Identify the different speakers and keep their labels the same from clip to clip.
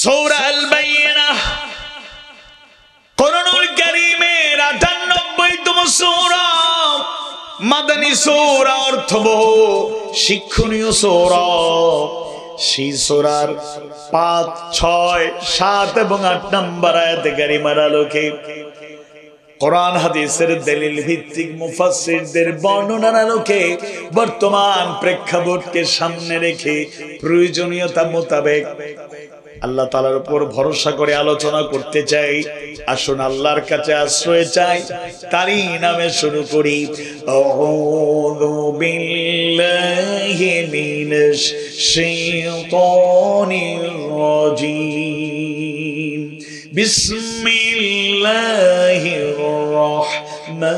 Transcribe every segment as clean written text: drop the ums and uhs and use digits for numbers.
Speaker 1: সূরা আল বাইয়িনাহ কোরআনুল কারীমের ৯৮তম সূরা, মাদানী সূরা, অর্থবহ শিক্ষণীয় সূরা। সেই সূরার ৫, ৬, ৭ এবং ৮ নম্বর আয়াতে কারিমার আলোকে কোরআন হাদিসের দলিল ভিত্তিক মুফাসসিরদের বর্ণনার আলোকে বর্তমান প্রেক্ষাপটকে সামনে রেখে প্রয়োজনীয়তা মোতাবেক আল্লাহ তাআলার উপর ভরসা করে আলোচনা করতে চাই। আসুন আল্লাহর কাছে আশ্রয় চাই, তারই নামে শুরু করি। আউযু বিল্লাহি মিনাশ শাইতানির রাজীম। বিসমিল্লাহির রাহমানির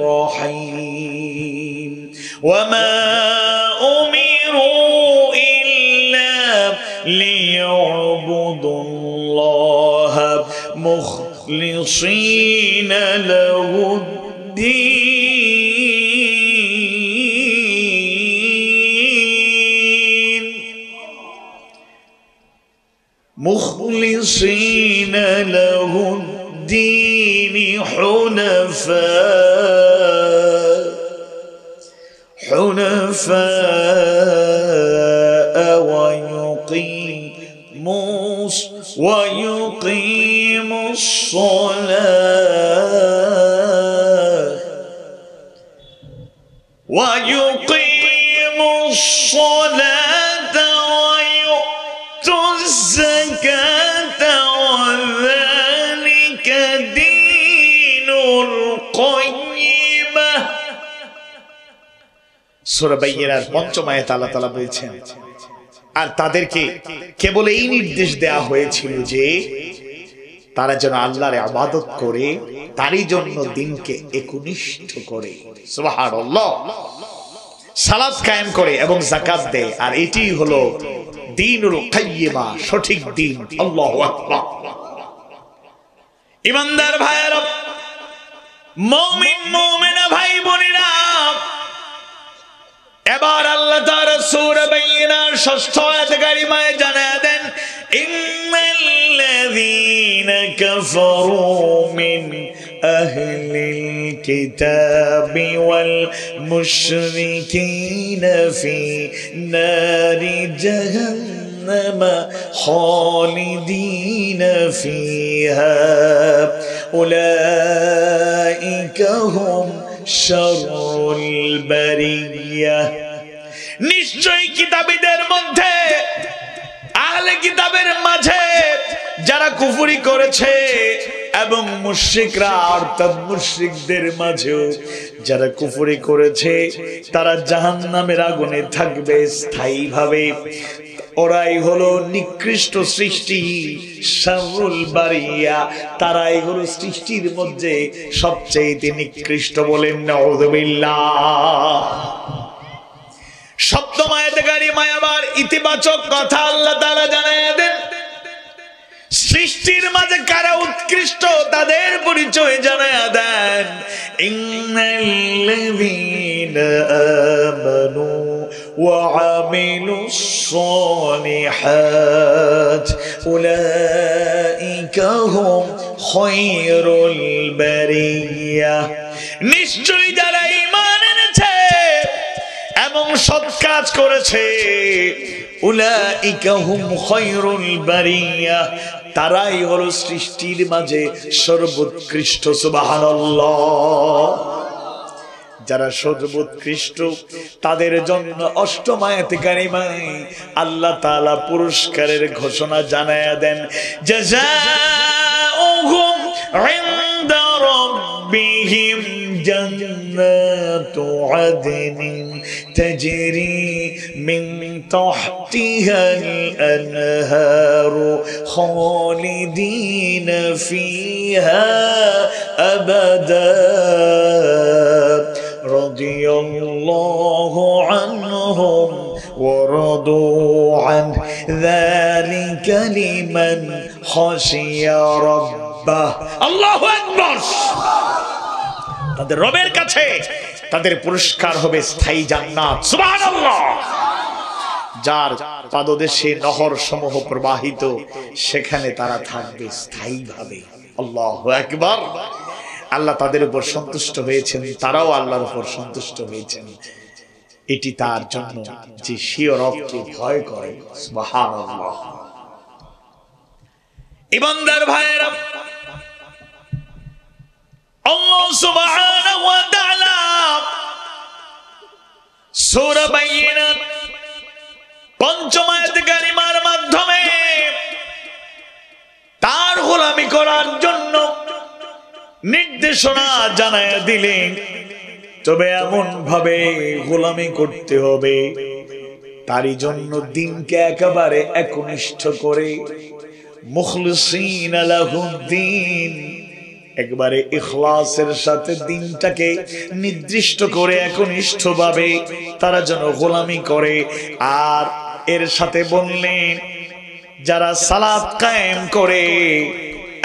Speaker 1: রাহিম। ওয়া মা লিয়া'বুদুল্লাহ মুখলিসীনা লাহুদ্দীন মুখলিসীনা লাহুদ্দীন হুনাফা ويقيم الصلاة ويؤت الزكاة وذلك دين القيمة। সূরা বাইয়িনার ৫ম আয়াতে আল্লাহ তাআলা বলেছেন, আর তাদেরকে কেবল এই নির্দেশ দেয়া হয়েছিল যে তারা যেন আল্লাহর ইবাদত করে, তারই জন্য দিনকে একনিষ্ঠ করে, সুবহানাল্লাহ, সালাত কায়েম করে এবং যাকাত দেয়। আর এটি হলো দীনুল কাইয়্যিমা, সঠিক দিন। আল্লাহু আকবার। ঈমানদার ভাইরা, মুমিন মুমিনা ভাই বোনেরা, এবার আল্লাহ তাআলা সূরা বাইয়িনার ৬ষ্ঠ আয়াতে কারিমায় জানায়া দেন, ইন্নাল্লাযীনা কাফারু মিন আহলিল কিতাবি ওয়াল মুশরিকিনা ফি নারি জাহান্নামা খালিদিনা ফিহা উলাইকা হুম শাররুল বারিয়া। নিশ্চয়ই কিতাবীদের মধ্যে, আহলে কিতাবের মাঝে যারা কুফরি করেছে এবং মুশরিকরা, অর্থাৎ মুশরিকদের মাঝেও যারা কুফরি করেছে, তারা জাহান্নামের আগুনে থাকবে স্থায়ীভাবে। ওরাই হলো নিকৃষ্ট সৃষ্টি, শাররুল বারিয়া, তারাই হলো সৃষ্টির মধ্যে সবচেয়ে নিকৃষ্ট। বলেন নাউযুবিল্লাহ। সপ্তম আয়াতে কারিমায় আবার ইতিবাচক কথা আল্লাহ তাআলা জানায়া দেন, সৃষ্টির মাঝে কারা উৎকৃষ্ট তাদের পরিচয় জানায়া দেন। ইন্নাল্লাযীনা আমানু ওয়া আমিলুস সালিহাত উলাইকা হুম খায়রুল বারিয়া। নিশ্চয়ই যারা ঈমান এনেছে এবং সৎ কাজ করেছে, উলাইকা হুম খায়রুল বারিয়া, তারাই হলো সৃষ্টির মাঝে সর্বোৎকৃষ্ট। সুবহানাল্লাহ। যারা সর্বোৎকৃষ্ট তাদের জন্য ৮ম আয়াতে কারিমায় আল্লাহ তাআলা পুরস্কারের ঘোষণা জানায়া দেন, জাযাউহুম ইনদা রাব্বিহিম জান্নাতু আদনিন তাজরি মিন তাহতিহাল আনহারু খালিদিনা ফিহা আবাদা রাদিয়াল্লাহু আনহুম ওয়া রাদু আন যালিকা লিমান খাশিয়া রাব্বাহ। আল্লাহু আকবার। তাদের রবের কাছে তাদের পুরস্কার হবে স্থায়ী জান্নাত। সুবহানাল্লাহ। যার পাদদেশে নহর সমূহ প্রবাহিত, সেখানে তারা থাকবে স্থায়ীভাবে। আল্লাহু আকবার। আল্লাহ তাদের উপর সন্তুষ্ট হয়েছেন, তারাও আল্লাহর উপর সন্তুষ্ট হয়েছেন। এটি তার জন্য যে স্বীয় রবকে ভয় করে। সুবহানাল্লাহ। ইমানদার ভাইয়েরা, আল্লাহ সুবহানাহু ওয়া তাআলা সূরা বাইয়িনাত পঞ্চম আয়াত কারিমার মাধ্যমে তার গোলামি করার জন্য নির্দেশনা জানায় দিলেন। তবে এমন ভাবে গোলামি করতে হবে, তারই জন্য দিনকে একেবারে একনিষ্ঠ করে, মুখলিসিন লাহুদ্দিন, একবারে ইখলাসের সাথে দিনটাকে নির্দিষ্ট করে একনিষ্ঠভাবে তারা যেন গোলামি করে। আর এর সাথে বললেন, যারা সালাত কায়েম করে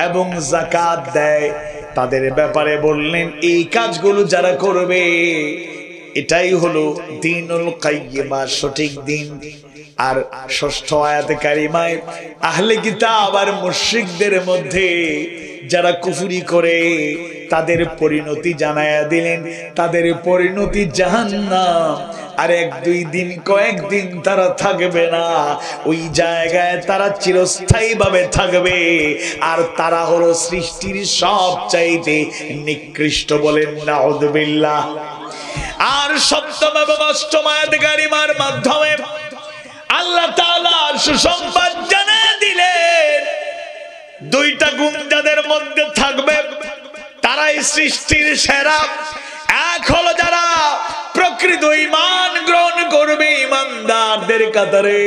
Speaker 1: এবং যাকাত দেয় তাদের ব্যাপারে বললেন, এই কাজগুলো যারা করবে এটাই হলো দ্বীনুল কাইয়্যিমা, সঠিক দিন। আর ষষ্ঠ আয়াতে কারিমায় আহলে কিতাব আর মুশরিকদের মধ্যে যারা কুফরি করে তাদের পরিণতি জানায়া দিলেন, তাদের পরিণতি জাহান্নাম। আর এক দুই দিন, কয়েকদিন তারা থাকবে না, ওই জায়গায় তারা চিরস্থায়ী ভাবে থাকবে। আর তারা হলো সৃষ্টির সবচাইতে নিকৃষ্ট, বলেন নাউযুবিল্লাহ। আর সপ্তম এবং অষ্টম আয়াত কারিমার মাধ্যমে আল্লাহ তাআলা সুসংবাদ জানিয়ে দিলেন, দুইটা গুণ যাদের মধ্যে থাকবে তারাই সৃষ্টির সেরা। এক হলো যারা প্রকৃত ঈমান গ্রহণ করবে, ঈমানদারদের কাতারে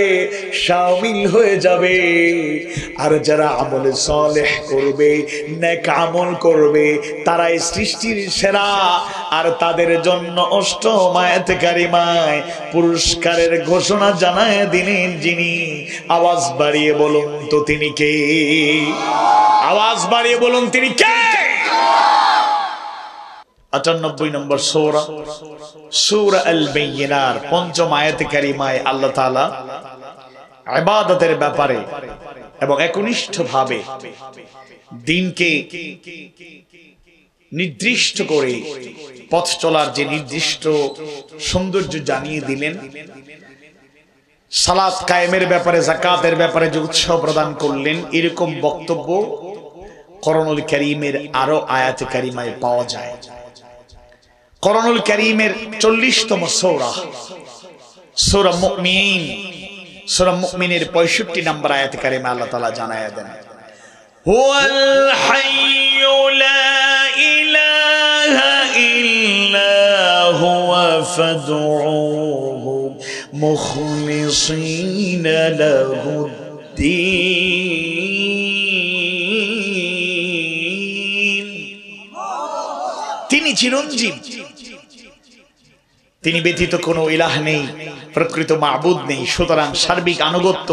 Speaker 1: শামিল হয়ে যাবে। আর যারা আমলে সালেহ করবে, নেক আমল করবে, তারাই সৃষ্টির সেরা। আর তাদের জন্য অষ্টম আয়াত কারিমায় পুরস্কারের ঘোষণা জানায় দিলেন যিনি। আওয়াজ বাড়িয়ে বলুন তো তিনি কে? আওয়াজ বাড়িয়ে বলুন তিনি কে? ৯৮ নম্বর সূরা, সূরা আল বাইয়িনার পঞ্চম আয়াতে কারিমায় আল্লাহ তাআলা ইবাদতের ব্যাপারে এবং একনিষ্ঠভাবে দিনকে নির্দিষ্ট করে পথ চলার যে নির্দিষ্ট সৌন্দর্য জানিয়ে দিলেন। সালাত কায়েমের ব্যাপারে, যাকাতের ব্যাপারে যে উৎসাহ প্রদান করলেন, এরকম বক্তব্য কোরআনুল কারীমের আরো আয়াতে কারিমায় পাওয়া যায়। কোরআনুল কারীমের 40তম সূরা, সূরা মুমিন, সূরা মুমিনের 65 নম্বর আয়াতে কারিমা আল্লাহ তাআলা জানায়া দেন, হুয়াল হাইয়্যু লা ইলাহা ইল্লা হুয়া ফাদউহু মুখলিসিনা লাহুদ্দীন। তিনি চিরঞ্জীব, তিনি ব্যতীত কোনো ইলাহ নেই, প্রকৃত মাবুদ নেই। সুতরাং সার্বিক আনুগত্য,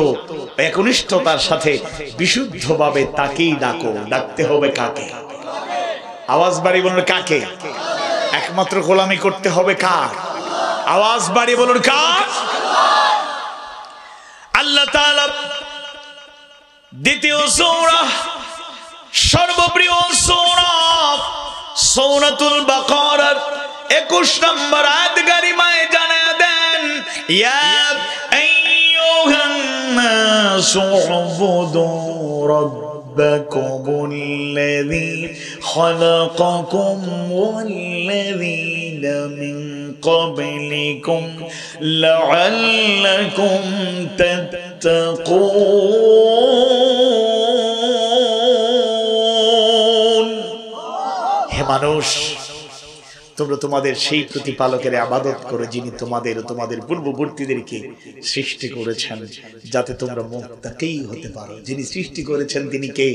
Speaker 1: একনিষ্ঠতার সাথে বিশুদ্ধভাবে তাকেই ডাকো। ডাকতে হবে কাকে? আওয়াজ বাড়িয়ে বলুন কাকে? একমাত্র গোলামি করতে হবে কার? আওয়াজ বাড়িয়ে বলুন কার? আল্লাহ তাআলা দ্বিতীয় সূরা, সর্বপ্রিয় সূরা, সূরাতুল বাকারার 21 নম্বর আয়াত কারিমায় জানায়া দেন, ইয়া আইয়ুহান নাসু উবুদু রাব্বাকুমুল্লাযী খালাকাকুম ওয়াল্লাযীনা মিন ক্বাবলিকুম লাআল্লাকুম তাত্তাকুন। হে মানুষ, তোমরা তোমাদের সেই প্রতিপালকের ইবাদত করো যিনি তোমাদের ও তোমাদের পূর্ববর্তীদেরকে সৃষ্টি করেছেন যাতে তোমরা মুত্তাকী হতে পারো। যিনি সৃষ্টি করেছেন তিনি কে?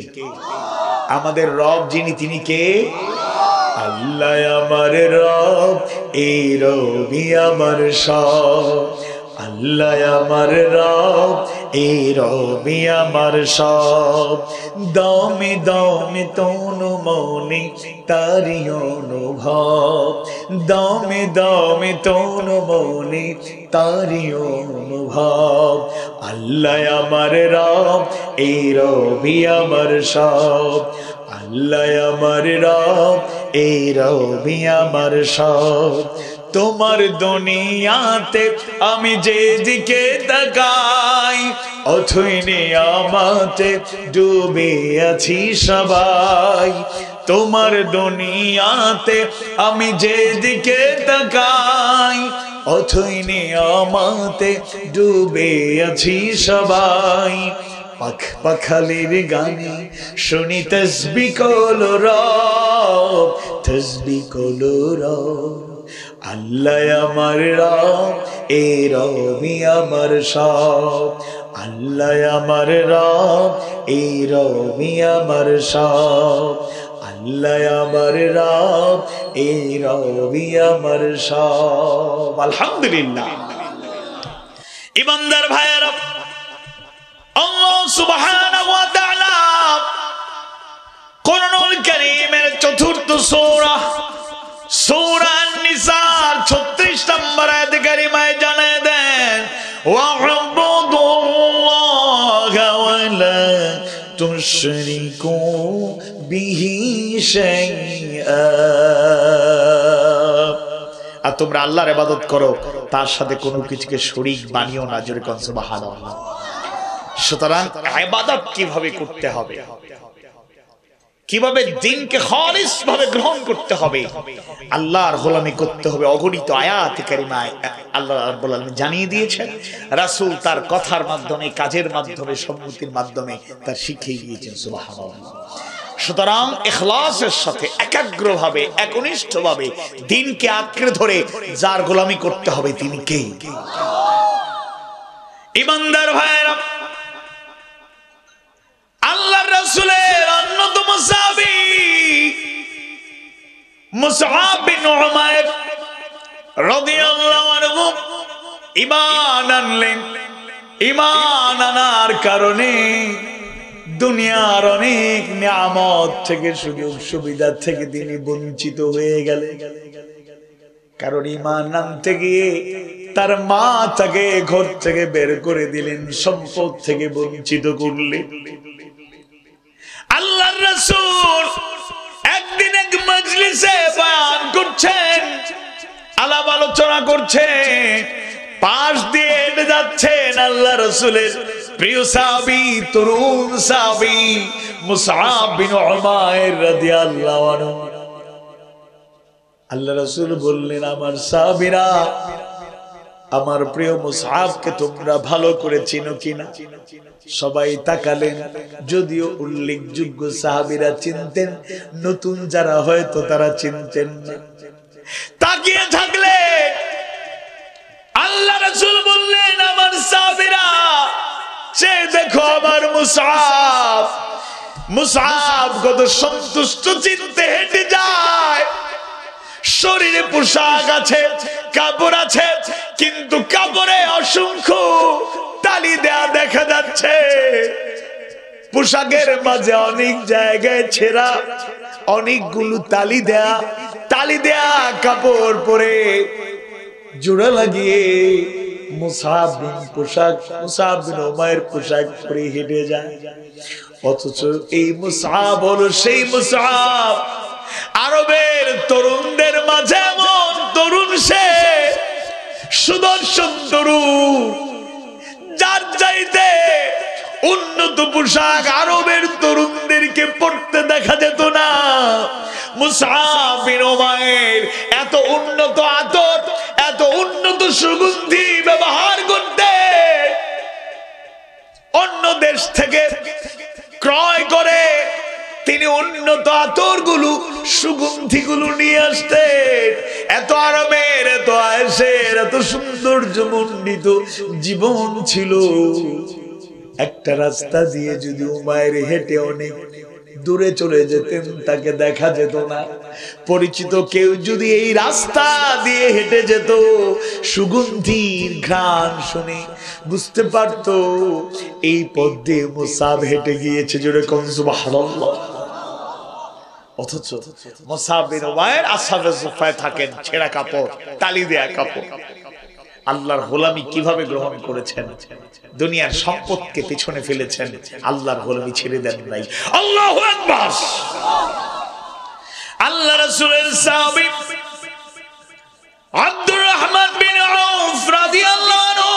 Speaker 1: আমাদের রব যিনি, তিনি কে? আল্লাহ আমার রব, এই রবই আমার সব। আল্লাহ আমার রব, এই রবি আমার সব, দমে দমে তনু মনে তারি অনুভব, দমে দমে তনু মনে তারি অনুভব। আল্লাহ আমার রব, এই রবি আমার সব, আল্লাহ আমার রব, এই রবি আমার সব। তোমার দুনিয়াতে আমি যেদিকে তাকাই, অথই নিয়ামতে ডুবে আছি সবাই। তোমার দুনিয়াতে আমি যেদিকে তাকাই, অথই নিয়ামতে ডুবে আছি সবাই। পাখ পাখালির গানে শুনি তসবিহ করো রব, তসবিহ করো রব। আল্লাহ আমার রব, এই রবি আমার সব, আল্লাহ আমার রব, এই রবি আমার সব, আল্লাহ আমার রব, এই রবি আমার সব। আলহামদুলিল্লাহ। ইমানদার ভাইয়েরা, আল্লাহ সুবহানাহু ওয়া তাআলা কোরআনুল কারীমের চতুর্থ সূরা সূরা আন-নিসার 36 নম্বর আয়াতে কারিমায় জানায় দেন, ওয়া'বুদুল্লাহা ওয়া লা তুশরিকু বিহি শাইআ। আর তোমরা আল্লাহর ইবাদত করো, তার সাথে কোনো কিছুকে শরীক বানিও না। জোরে কোন সুবহানাল্লাহ। সুতরাং ইবাদত কিভাবে করতে হবে, কিভাবে দিনকে খালিস ভাবে গ্রহণ করতে হবে, আল্লাহর গোলামি করতে হবে, অগণিত আয়াতে কারিমায় আল্লাহ রাব্বুল আলামিন জানিয়ে দিয়েছেন। রাসূল তার কথার মাধ্যমে, কাজের মাধ্যমে, সম্মতির মাধ্যমে তার শিখিয়ে দিয়েছেন। সুবহানাল্লাহ। সুতরাং ইখলাসের সাথে একাগ্রভাবে, একনিষ্ঠভাবে দিনকে আঁকড়ে ধরে যার গোলামি করতে হবে তিনি কে? ইমানদার ভাইরা, আল্লাহর রাসূলের অন্যতম সাহাবী মুসআব বিন উমাইর রাদিয়াল্লাহু আনহু ঈমান আনলেন। ঈমান আনার কারণে দুনিয়ার অনেক নিয়ামত থেকে, সুযোগ সুবিধা থেকে তিনি বঞ্চিত হয়ে গেলেন। কারণ ঈমান আনতে গিয়ে তার মা তাকে ঘর থেকে বের করে দিলেন, সম্পদ থেকে বঞ্চিত করলেন। আল্লাহর রাসূল একদিন এক মজলিসে বয়ান করছেন, আলাপ আলোচনা করছেন, পাশ দিয়ে হেঁটে যাচ্ছেন আল্লাহ রাসূলের প্রিয় সাহাবী, তরুণ সাহাবী মুসআব বিন উমাইর রাদিয়াল্লাহু আনহু। আল্লাহ রাসূল বললেন, আমার সাহাবীরা, আমার প্রিয় মুসআবকে তোমরা ভালো করে চিনো কিনা? সবাই তাকালেন। যদিও উল্লেখযোগ্য সাহাবীরা চিনতেন, নতুন যারা হয়তো তারা চিনতেন না। তাকিয়ে থাকলে আল্লাহ রাসূল বললেন, আমার সাহাবীরা, সে দেখো আমার মুসআব। মুসআব কত সন্তুষ্ট চিন্তে হেঁটে যায়। শরীরে পোশাক আছে, কাপড় আছে, কিন্তু কাপড়ে অসংখ্য তালি দেয়া দেখা যাচ্ছে। পোশাকের মাঝে অনেক জায়গায় ছেঁড়া, অনেকগুলো তালি দেয়া কাপড় পরে জোড়া লাগিয়ে মুসআব বিন উমাইর পোশাক পরে হেঁটে যায়। অথচ এই মুসআব হলো সেই মুসআব, আরবের তরুণদের মাঝে এমন তরুণ, সে সুদর্শন তরুণ, যার চাইতে উন্নত পোশাক আরবের তরুণদেরকে পড়তে দেখা যেত না। মুসআব বিন উমাইর এত উন্নত আতর, এত উন্নত সুগন্ধি ব্যবহার করতে অন্য দেশ থেকে ক্রয় করে তিনি উন্নত আতরগুলো, সুগন্ধিগুলো নিয়ে আসতেন। এত আরামের, এত আয়েশের, এত সৌন্দর্যমণ্ডিত জীবন ছিল। একটা রাস্তা দিয়ে যদি উমাইর হেঁটে অনেক দূরে চলে যেতেন, তাকে দেখা যেত না। পরিচিত কেউ যদি এই রাস্তা দিয়ে হেঁটে যেত, সুগন্ধির ঘ্রাণ শুনে বুঝতে পারতো এই পথ দিয়ে মুসাব হেঁটে গিয়েছে, জোরে কোন সুবহানাল্লাহ। অথচ মুসাব বিন উমাইর আসহাবে সুফায় থাকেন, ছেঁড়া কাপড়, তালি দেয়া কাপড়। আল্লাহর গোলামি কিভাবে গ্রহণ করেছেন, দুনিয়ার সম্পদকে পিছনে ফেলেছেন, আল্লাহর গোলামি ছেড়ে দেন নাই। আল্লাহু আকবার। আল্লাহ রাসূলের সাহাবী আব্দুর রহমান বিন আউফ রাদিয়াল্লাহু আনহু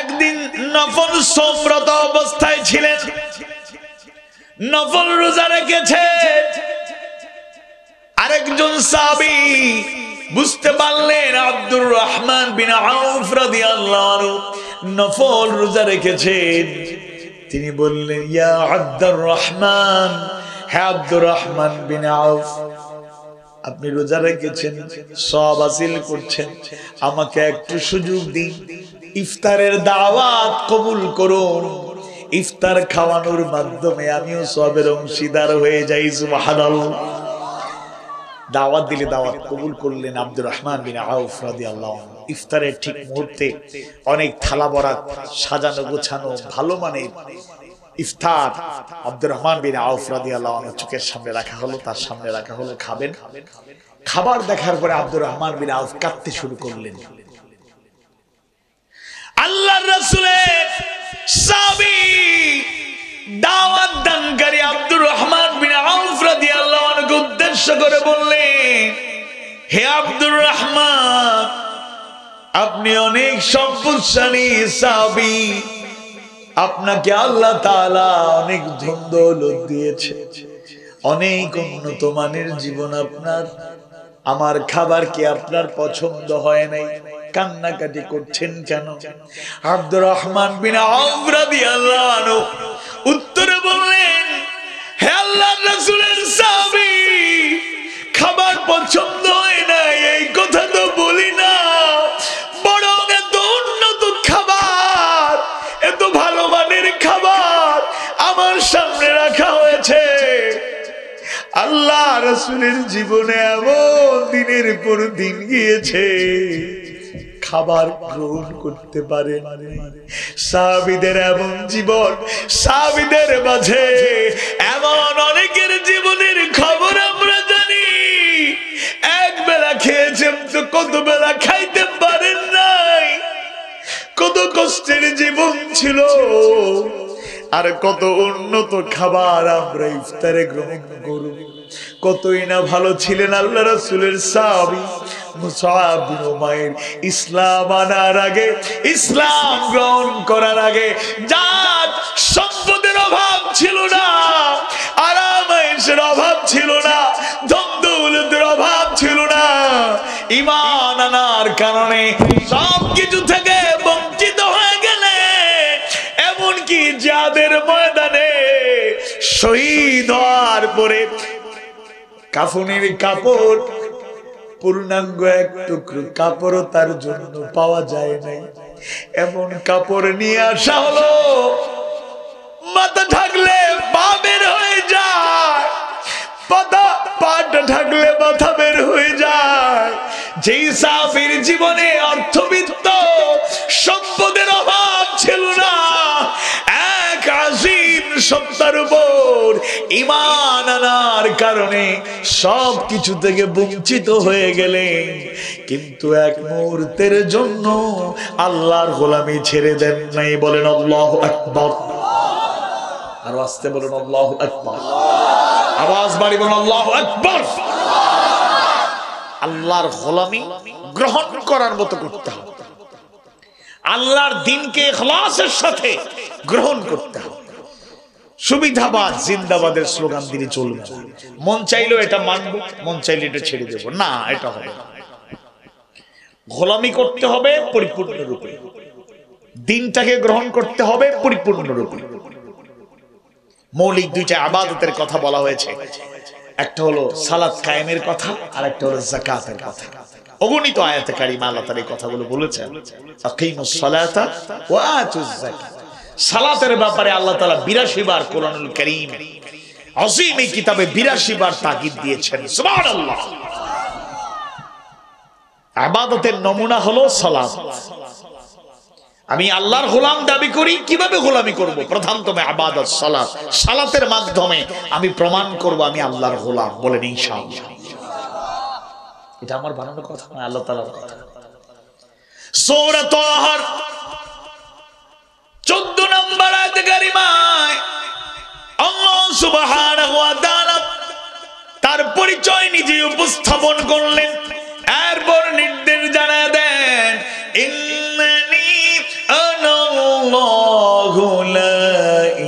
Speaker 1: একদিন নফল সোমরত অবস্থায় ছিলেন, নফল রোজা রেখেছে। আরেকজন সাহাবী বুঝতে পারলেন আব্দুর রহমান বিন আউফ রাদিয়াল্লাহু আনহু নফল রোজা রেখেছেন। তিনি বললেন, ইয়া আব্দুর রহমান, হে আব্দুর রহমান বিন আউফ, আপনি রোজা রেখেছেন, সওয়াব হাসিল করছেন, আমাকে একটু সুযোগ দিন, ইফতারের দাওয়াত কবুল করুন, ইফতার খাওয়ানোর মাধ্যমে আমিও সওয়াবের অংশীদার হয়ে যাই। সুবহানাল্লাহ। দাওয়াত দিলে দাওয়াত কবুল করলেন আব্দুর রহমান বিন আউফ রাদিয়াল্লাহু আনহু। ইফতারের ঠিক মুহূর্তে অনেক থালা বরাত সাজানো গোছানো ভালো মানের ইফতার আব্দুর রহমান বিন আউফ রাদিয়াল্লাহু আনহু চোখের সামনে রাখা হলো, তার সামনে রাখা হলো, খাবেন। খাবার দেখার পরে আব্দুর রহমান বিন আউফ কাঁদতে শুরু করলেন। আল্লাহর রাসূলের সাহাবী দাওয়াত দানকারী আব্দুর রহমান বিন আউফ রাদিয়াল্লাহু আনহুকে উদ্দেশ্য করে বললেন, হে আব্দুর রহমান, আপনি অনেক সম্পদশালী সাহাবী, আপনাকে আল্লাহ তাআলা অনেক ধন দৌলত দিয়েছে, অনেক উন্নত মানের জীবন আপনার। আমার খাবার কি আপনার পছন্দ হয় নাই? কান্নাকাটি করছেন কেন? আব্দুর রহমান বিন আউফ রাদিয়াল্লাহু আনহু উত্তরে বললেন, হে আল্লাহর রাসূলের সাহাবী, খাবার পছন্দ হয় নাই এই কথা তো বলি না, বরং এত উন্নত খাবার, এত ভালো মানের খাবার আমার সামনে রাখা হয়েছে। আল্লাহ রাসূলের জীবনে এমন দিনের পর দিন গিয়েছে, খাবার গ্রহণ করতে পারে সাহাবীদের এমন জীবন, সাহাবীদের মাঝে এমন অনেকের জীবনের খবর আমরা জানি। এক বেলা খেয়েছেন তো কত বেলা খাইতে পারেন নাই, কত কষ্টের জীবন ছিল, আর কত উন্নত খাবার আমরা ইফতারে গ্রহণ করব। কতই না ভালো ছিলেন আল্লাহ রাসূলের সাহাবী মুসআব বিন উমাইর। ইসলাম আনার আগে, ইসলাম গ্রহণ করার আগে যার সম্পদের অভাব ছিল না, আরাম-আয়েশের অভাব ছিল না, ধন দৌলতের অভাব ছিল না, ঈমান আনার কারণে সবকিছু থেকে বঞ্চিত হয়ে গেলে, এমনকি জিহাদের ময়দানে শহীদ হওয়ার পরে কাফনের কাপড়, পূর্ণাঙ্গ এক টুকরো কাপড়ও তার জন্য পাওয়া যায় নাই, এমন কাপড় নিয়ে আসা হলো, মাথা ঢাকলে পা বের হয়ে যায়, পাটা ঢাকলে মাথা বের হয়ে যায়। যেই সাহাবীর জীবনে অর্থবিত্ত সম্পদের অভাব ছিল না, এক আযীম সত্তার উপর ঈমান আনার কারণে সব কিছু থেকে বঞ্চিত হয়ে গেলেন, কিন্তু এক মুহূর্তের জন্য আল্লাহর গোলামি ছেড়ে দেন নাই। বলেন আল্লাহু আকবার। আর আস্তে বলেন আল্লাহু আকবার। আওয়াজ বাড়ি বলেন আল্লাহু আকবার। আল্লাহর গোলামি গ্রহণ করার মতো করতে হবে, আল্লাহর দ্বীনকে ইখলাসের সাথে গ্রহণ করতে হবে। সুবিধাবাদ জিন্দাবাদের স্লোগান দিয়ে চলবে না। মন চাইলো এটা মানবো, মন চাইলে এটা ছেড়ে দেবো না, এটা হবে না। গোলামি করতে হবে পরিপূর্ণ রূপে, দ্বীনটাকে গ্রহণ করতে হবে পরিপূর্ণ রূপে। মৌলিক দুইটা ইবাদতের কথা বলা হয়েছে, একটা হলো সালাত কায়েমের কথা, আর একটা হলো যাকাতের কথা। অগণিত আয়াতে কারিমা আল্লাহ তাআলা এই কথাগুলো বলেছেন, আকিমুস সালাতা ওয়া আতুজ যাকাত। সালাতের ব্যাপারে আল্লাহ তাআলা ৮২ বার কোরআনুল কারীম আযীম এই কিতাবে ৮২ বার তাকিদ দিয়েছেন। সুবহানাল্লাহ। ইবাদতের নমুনা হলো সালাত। আমি আল্লাহর গোলাম দাবি করি, কিভাবে গোলামি করব? প্রধানতম ইবাদত সালাত, সালাতের মাধ্যমে আমি প্রমাণ করব আমি আল্লাহর গোলাম। বলেন ইনশাআল্লাহ। এটা আমার বানানো কথা নয়, আল্লাহ তাআলার কথা। সূরা তাহার 14 নম্বর আয়াত কারিমায় আল্লাহ সুবহানাহু ওয়া তাআলা তার পরিচয় নিজে উপস্থাপন করলেন, এরপর নির্দেশ জানা দেন, ইন্নানি আনাল্লাহু লা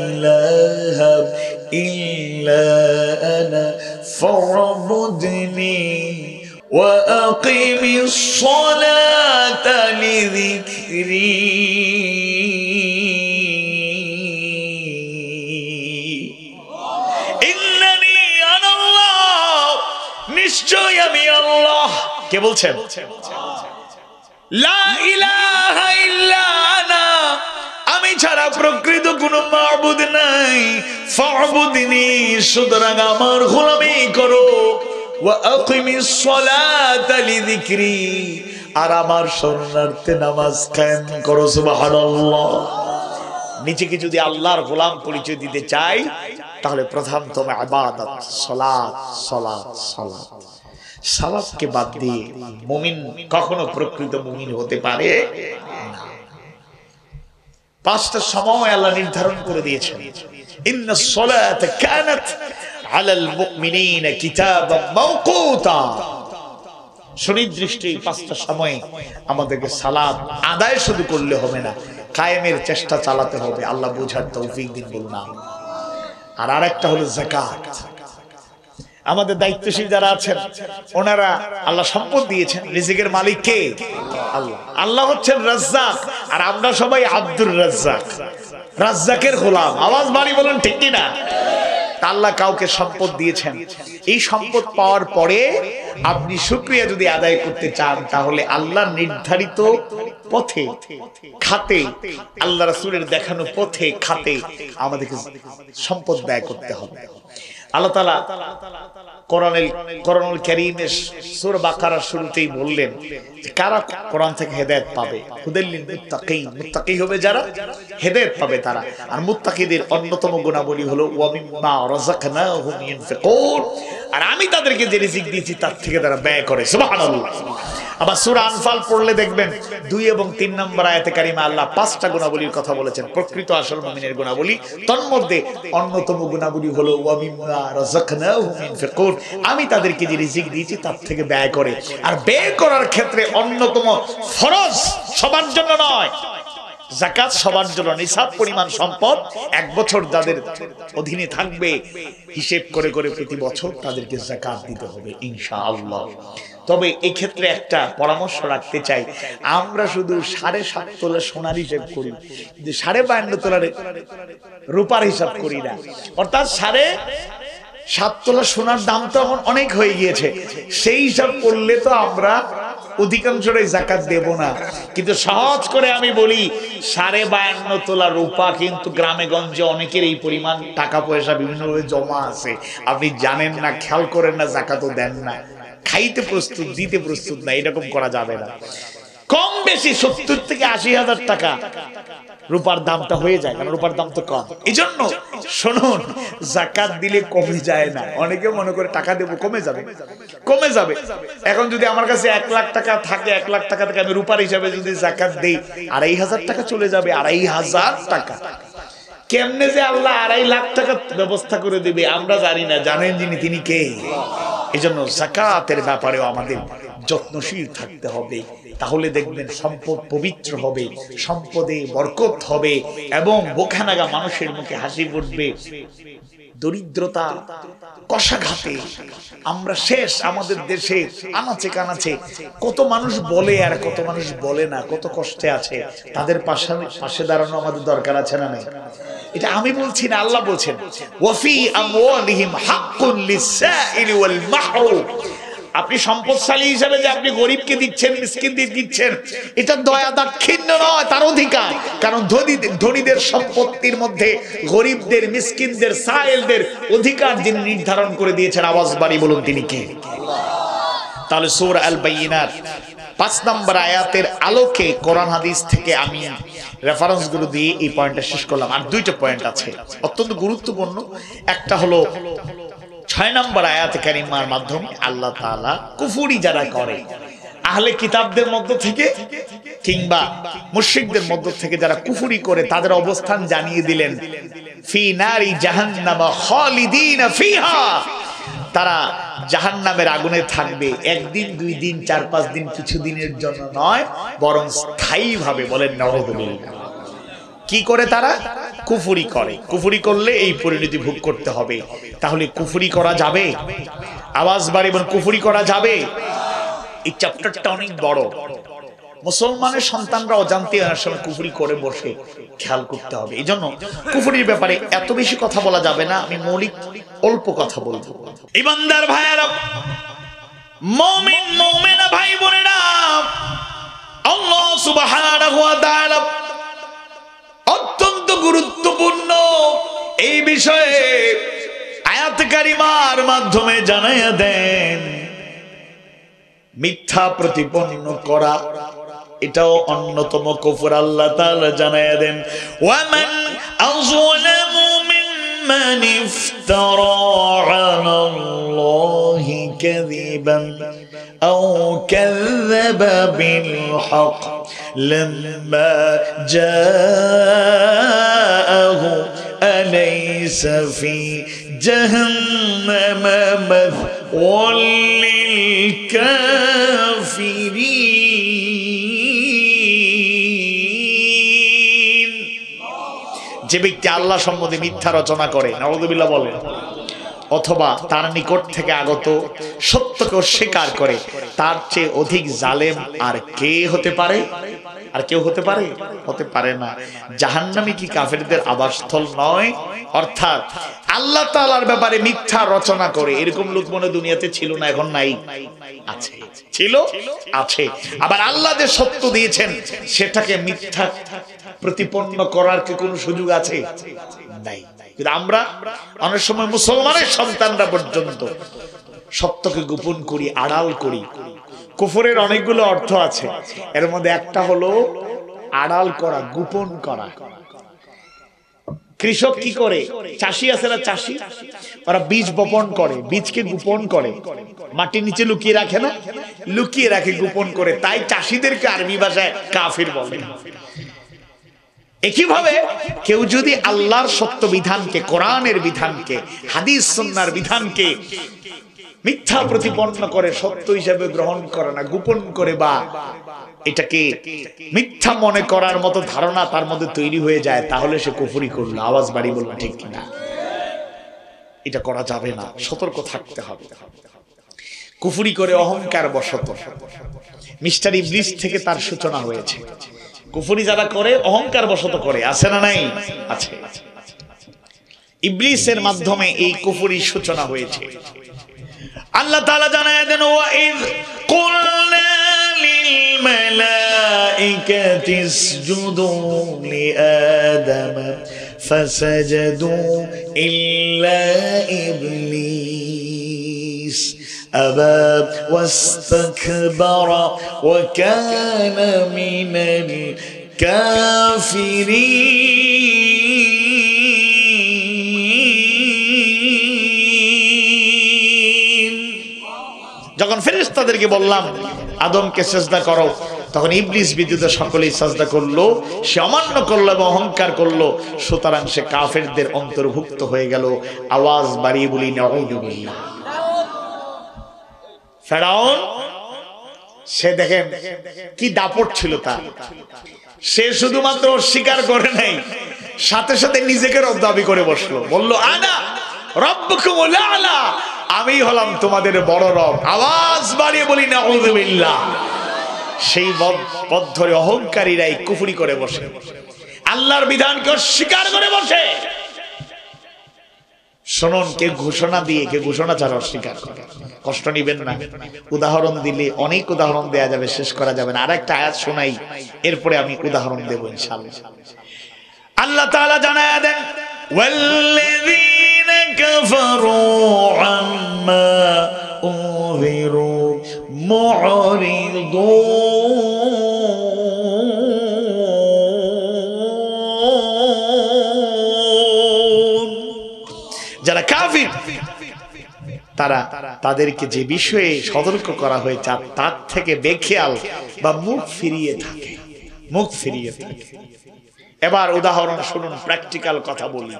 Speaker 1: ইলাহা ইল্লা আনা ফা'বুদনি ওয়া আকিমিস সালাতা লিযিকরি। নিশ্চয় আমি আল্লাহ। কে বলছেন? লা ইলাহা ইল্লা আনা, আমি ছাড়া প্রকৃত কোনো মাবুদ নাই। ফা'বুদনি, সুতরাং আমার গোলামি করো। ওয়া আকিমিস সালাতা লিযিকরি, আর আমার শরণার্থে নামাজ কায়েম করো। সুবহানাল্লাহ। নিজেকে যদি আল্লাহর গোলাম পরিচয় দিতে চাই, তাহলে প্রধানতম ইবাদত সালাত, সালাত, সালাত। সালাতকে বাদ দিয়ে মুমিন কখনো প্রকৃত মুমিন হতে পারে না। 5টা সময় আল্লাহ নির্ধারণ করে দিয়েছেন। ইন্নাস সালাতা কানাত আলাল মুমিনিনা কিতাবাম মাওকুতা। সুনির্দিষ্ট 5টা সময়ে আমাদেরকে সালাত আদায় শুধু করলে হবে না, কায়েমের চেষ্টা চালাতে হবে। আল্লাহ বুঝার তৌফিক দিন বলুন। আর আরেকটা হলো যাকাত। আমাদের দায়িত্বশীল যারা আছেন, ওনারা আল্লাহ সম্পদ দিয়েছেন, রিজিকের মালিক কে? আল্লাহ। আল্লাহ হচ্ছেন রাজ্জাক, আর আমরা সবাই আব্দুর রাজ্জাক, রাজ্জাকের গোলাম। আওয়াজ বাড়ি বলেন ঠিক কি না? আল্লাহ কাউকে সম্পদ দিয়েছেন, এই সম্পদ পাওয়ার পরে আপনি শুকরিয়া যদি আদায় করতে চান, তাহলে আল্লাহ নির্ধারিত পথে, খাতে, আল্লাহ রাসূলের দেখানো পথে, খাতে আমাদেরকে সম্পদ ব্যয় করতে হবে। আল্লাহ তাআলা কোরআনুল কারীমের সূরা বাকারার শুরুতেই বললেন কারা কোরআন থেকে হেদায়েত পাবে। হুদাল লিল মুত্তাকিন, মুত্তাকি হবে যারা, হেদায়েত পাবে তারা। আর মুত্তাকিদের অন্যতম গুণাবলী হলো ওয়া মিম্মা রাযাকনাহুম ইউনফিকুন, আর আমি তাদেরকে যে রিজিক দিয়েছি তার থেকে তারা ব্যয় করে। সুবহানাল্লাহ। আবার সূরা আনফাল পড়লে দেখবেন 2 এবং 3 নম্বর আয়াতে কারিমা আল্লাহ 5টা গুণাবলীর কথা বলেছেন, প্রকৃত আসল মুমিনের গুণাবলী। তন্মধ্যে অন্যতম গুণাবলী হলো ওয়া মিম্মা রাযাকনাহুম ইউনফিকুন, আমি তাদেরকে যে রিজিক দিয়েছি তার থেকে ব্যয় করে। আর ব্যয় করার ক্ষেত্রে অন্যতম ফরজ, সবার জন্য নয়, যাকাত সবার জন্য। নিসাব পরিমাণ সম্পদ 1 বছর যাদের অধীনে থাকবে, হিসেব করে করে প্রতি বছর তাদেরকে যাকাত দিতে হবে ইনশাআল্লাহ। তবে এই ক্ষেত্রে একটা পরামর্শ রাখতে চাই, আমরা শুধু 7.5 তোলা সোনার হিসাব করি, যে 52.5 তোলার রূপার হিসাব করি না। অর্থাৎ 7.5 তোলা সোনার দাম তো এখন অনেক হয়ে গিয়েছে, সেই হিসাব করলে তো আমরা অধিকাংশরাই যাকাত দেব না। কিন্তু সহজ করে আমি বলি, 52.5 তোলা রূপা কিন্তু গ্রামে গঞ্জে অনেকের এই পরিমাণ টাকা পয়সা বিভিন্নভাবে জমা আছে, আপনি জানেন না, খেয়াল করেন না, যাকাতও দেন না, খাইতে প্রস্তুত, দিতে প্রস্তুত না। এরকম করা যাবে না। কম বেশি 70 থেকে 80,000 টাকা রূপার দামটা হয়ে যায়, কারণ রূপার দাম তো কম। এই জন্য শুনুন, যাকাত দিলে কমে যায় না। অনেকে মনে করে টাকা দেবো কমে যাবে, কমে যাবে। এখন যদি আমার কাছে 1 লাখ টাকা থাকে, 1 লাখ টাকা থেকে আমি রূপার হিসাবে যদি যাকাত দেই, 2,500 টাকা চলে যাবে। 2,500 টাকা কেমনে যে আল্লাহ 2.5 লাখ টাকা ব্যবস্থা করে দিবে আমরা জানি না, জানেন যিনি, তিনি কে? এই জন্য যাকাতের ব্যাপারেও আমাদের যত্নশীল থাকতে হবে। তাহলে দেখবেন সম্পদ পবিত্র হবে, সম্পদে বরকত হবে, এবং বোখানাগা মানুষের মুখে হাসি ফুটবে। দরিদ্রতা কষাঘাতে আমরা শেষ। আমাদের দেশে আনাচে কানাচে কত মানুষ বলে আর কত মানুষ বলে না, কত কষ্টে আছে, তাদের পাশে দাঁড়ানো আমাদের দরকার আছে না নাই? এটা আমি বলছি না, আল্লাহ বলছেন, ওয়াফি আমওয়ালিহিম হাক্কুন লিস-সাইলি ওয়াল মাহরুম। আপনি সম্পদশালী হিসেবে যে আপনি গরিবকে দিচ্ছেন, মিসকিনদের দিচ্ছেন, এটা দয়া দাক্ষিণ্য নয়, তার অধিকার। কারণ ধনীদের সম্পত্তির মধ্যে গরিবদের, মিসকিনদের, সাইলদের অধিকার যিনি নির্ধারণ করে দিয়েছেন, আওয়াজ বাড়ি বলুন তিনি কে? তাহলে সূরা আল বাইয়িনাত 5 নম্বর আয়াতের আলোকে কোরআন হাদিস থেকে আমি রেফারেন্স গুলো দিয়ে এই পয়েন্টটা শেষ করলাম। আর দুইটা পয়েন্ট আছে অত্যন্ত গুরুত্বপূর্ণ। একটা হলো 6 নম্বর আয়াতে কারিমার মাধ্যমে আল্লাহ তাআলা কুফরি যারা করে আহলে কিতাবদের মধ্য থেকে কিংবা মুশরিকদের মধ্য থেকে যারা কুফরি করে তাদের অবস্থান জানিয়ে দিলেন, ফি নারি জাহান্নাম খালিদিনা ফিহা, তারা জাহান্নামের আগুনে থাকবে একদিন, 2 দিন, 4-5 দিন, কিছু দিনের জন্য নয়, বরং স্থায়ীভাবে। বলেন নাউযুবিল্লাহ। কি করে তারা? কুফরি করে। কুফরি করলে এই পরিণতি ভোগ করতে হবে। তাহলে কুফরি করা যাবে? আওয়াজ বাড়িয়ে বলেন, কুফরি করা যাবে? এই চ্যাপ্টারটা অনেক বড়। মুসলমানের সন্তানরা অজান্তে অনেক সময় কুফরি করে বসে, খেয়াল করতে হবে। এই জন্য কুফরির ব্যাপারে এত বেশি কথা বলা যাবে না, আমি মৌলিক অল্প কথা বলবো। ইমানদার ভাইয়েরা, মুমিন মুমিনা ভাই বোনেরা, আল্লাহ সুবহানাহু ওয়া তাআলা অত্যন্ত গুরুত্বপূর্ণ এই বিষয়ে আয়াত কারিমার মাধ্যমে জানাইয়া দেন, মিথ্যা প্রতিপন্ন করা এটাও অন্যতম কুফর। আল্লাহ তাআলা জানাইয়া দেন, ওয়ামান আযলামু মিম্মান ইফতারা আলাল্লাহি কাযিবান আও কাযযাবা বিল হক লাম্মা জাআহু আলাইসা ফি জাহান্নামা মাথওয়াল লিল কাফিরিন। যে ব্যক্তি আল্লাহ সম্বন্ধে মিথ্যা রচনা করে, নাউযুবিল্লাহ বলেন, অথবা তার নিকট থেকে আগত সত্যকে অস্বীকার করে, তার চেয়ে অধিক জালেম আর কে হতে পারে? আর কেউ হতে পারে? হতে পারে না। জাহান্নামী কি কাফেরদের আবাসস্থল নয়? অর্থাৎ আল্লাহ তাআলার ব্যাপারে মিথ্যা রচনা করে এরকম লোক মনে দুনিয়াতে ছিল না, এখন নাই? আছে, ছিল, আছে। আবার আল্লাহ যে সত্য দিয়েছেন সেটাকে মিথ্যা প্রতিপন্ন করার কি কোনো সুযোগ আছে? নাই। কিন্তু আমরা অনেক সময় মুসলমানের সন্তানরা পর্যন্ত সত্যকে গোপন করি, আড়াল করি। কুফরের অনেকগুলো অর্থ আছে, এর মধ্যে একটা হলো আড়াল করা, গোপন করা। কৃষক কি করে? চাষি আছে না, চাষি, ওরা বীজ বপন করে, বীজকে গোপন করে, মাটির নিচে লুকিয়ে রাখে না, লুকিয়ে রাখে, গোপন করে। তাই চাষিদেরকে আরবি ভাষায় কাফির বলে। একইভাবে কেউ যদি আল্লাহর সত্য বিধানকে, কোরআনের বিধানকে, হাদিস সুন্নাহর বিধানকে মিথ্যা প্রতিপন্ন করে, সত্য হিসেবে গ্রহণ করে না, গোপন করে, বা এটাকে মিথ্যা মনে করার মতো ধারণা তার মধ্যে তৈরি হয়ে যায়, তাহলে সে কুফরি করলো। আওয়াজ বাড়ি বলবে ঠিক কিনা? এটা করা যাবে না, সতর্ক থাকতে হবে। কুফরি করে অহংকার বশত মিস্টার ইবলিস থেকে তার সূচনা হয়েছে। কুফরি যারা করে অহংকার বশত করে, আছে না নাই? আছে। ইবলিসের মাধ্যমে এই কুফরির সূচনা হয়েছে। আল্লাহ তাআলা জানায় দেন, ওয়া ইয কুলনা লিল মালাইকাতি ইসজুদু লিআদম ফাসাজাদু ইল্লা ইবলিস আবা ওয়াস্তাকবারা ওয়া কানা মিনাল কাফিরিন। যখন ফেরেশতাদেরকে বললাম আদমকে সিজদা করো, তখন ইবলিস ব্যতীত সকলেই সিজদা করলো, সে অমান্য করলো এবং অহংকার করলো, সুতরাং সে কাফেরদের অন্তর্ভুক্ত হয়ে গেল। আওয়াজ বাড়িয়ে বলি নাউযুবিল্লাহ। ফেরাউন, সে দেখেন কি দাপট ছিল তার, সে শুধুমাত্র অস্বীকার করে নাই, সাথে সাথে নিজেকে রব দাবি করে বসলো, বললো আনা রব্বুকুমুল আ'লা, আমি হলাম তোমাদের বড় রব। আওয়াজ বাড়িয়ে বলি নাউযুবিল্লাহ। সেই পথ ধরে অহংকারীরাই কুফরি করে বসে, আল্লাহর বিধানকে অস্বীকার করে বসে। শুনুন, কে ঘোষণা দিয়ে, কে ঘোষণা ছাড়া অস্বীকার করে। কষ্ট নিবেন না, উদাহরণ দিলে অনেক উদাহরণ দেয়া যাবে, শেষ করা যাবে না। আরেকটা আয়াত শোনাই, এরপরে আমি উদাহরণ দেব ইনশাআল্লাহ। আল্লাহ তাআলা জানায়া দেন, ওয়াল্লাযীনা কাফারু আম্মা উযিরু মু'রিদুন যারা কাফির তারা তাদেরকে যে বিষয়ে সতর্ক করা হয়েছে তার থেকে বেখেয়াল বা মুখ ফিরিয়ে থাকে। এবার উদাহরণ শুনুন, প্র্যাকটিক্যাল কথা বলি।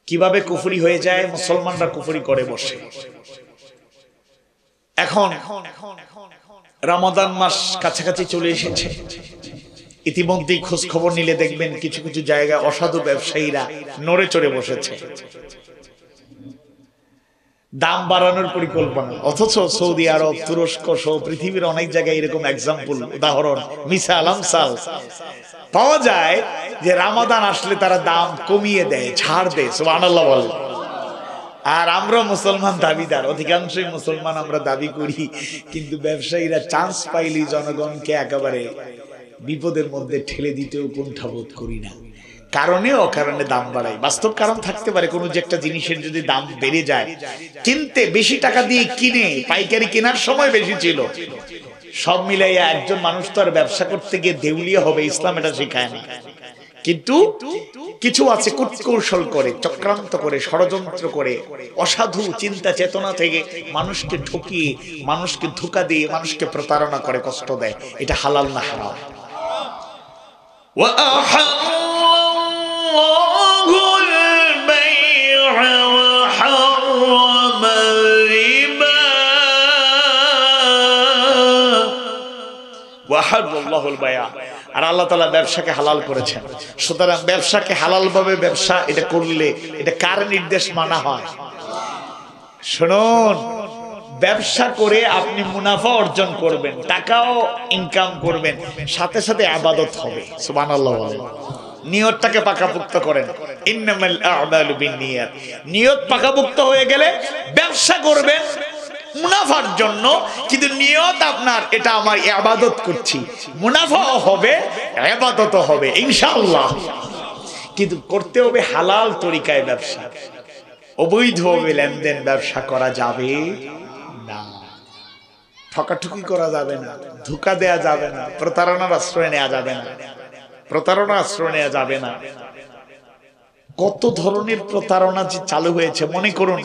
Speaker 1: কিভাবে কুফরি হয়ে যায়, মুসলমানরা কুফরি করে বসে। এখন রমাদান মাস কাছাকাছি চলে এসেছে, ইতিমধ্যেই খোঁজ খবর নিলে দেখবেন কিছু কিছু জায়গায় অসাধু ব্যবসায়ীরা নড়ে চড়ে বসেছে দাম বাড়ানোর পরিকল্পনা। অথচ সৌদি আরব, তুরস্ক সহ পৃথিবীর অনেক জায়গায় এরকম এক্সাম্পল, উদাহরণ, মিসাল আমসাল পাওয়া যায় যে রমাদান আসলে তারা দাম কমিয়ে দেয়, ছাড় দেয়। সুবহানাল্লাহ বলে। আর আমরা মুসলমান দাবিদার, অধিকাংশই মুসলমান আমরা দাবি করি, কিন্তু ব্যবসায়ীরা চান্স পাইলেই জনগণকে একেবারে বিপদের মধ্যে ঠেলে দিতেও কুণ্ঠাবোধ করি না। কারণে অকারণে দাম বাড়ায়। বাস্তব কারণ থাকতে পারে, কোনো যে একটা জিনিসের যদি দাম বেড়ে যায়, কিনতে বেশি টাকা দিয়ে কিনে পাইকারি কেনার সময় বেশি ছিল, সব মিলাইয়া একজন মানুষ তো আর ব্যবসা করতে গিয়ে দেউলিয়া হবে, ইসলাম এটা শেখায় না। কিন্তু কিছু আছে কূটকৌশল করে, চক্রান্ত করে, ষড়যন্ত্র করে, অসাধু চিন্তা চেতনা থেকে মানুষকে ঠকিয়ে, মানুষকে ধোঁকা দিয়ে, মানুষকে প্রতারণা করে কষ্ট দেয়। এটা হালাল না হারাম? আর আল্লাহ তাআলা ব্যবসাকে হালাল করেছেন। সুতরাং ব্যবসাকে হালাল ভাবে ব্যবসা এটা করলে এটা কার নির্দেশ মানা হয়? শুনুন, ব্যবসা করে আপনি মুনাফা অর্জন করবেন, টাকাও ইনকাম করবেন, সাথে সাথে ইবাদত হবে। সুবহানাল্লাহ বলেন। নিয়তটাকে পাকাপোক্ত করেন। ইন্নামাল আ'মালু বিন্নিয়াত। নিয়ত পাকাপোক্ত হয়ে গেলে ব্যবসা করবেন মুনাফার জন্য, কিন্তু নিয়ত আপনার এটা আমার ইবাদত করছি, মুনাফাও হবে ইবাদতও হবে ইনশাআল্লাহ। কিন্তু করতে হবে হালাল তরিকায় ব্যবসা। অবৈধভাবে লেনদেন ব্যবসা করা যাবে না, ঠকাঠকি করা যাবে না, ধোঁকা দেয়া যাবে না, প্রতারণার আশ্রয় নেওয়া যাবে না, কত ধরনের প্রতারণা যে চালু হয়েছে। মনে করুন,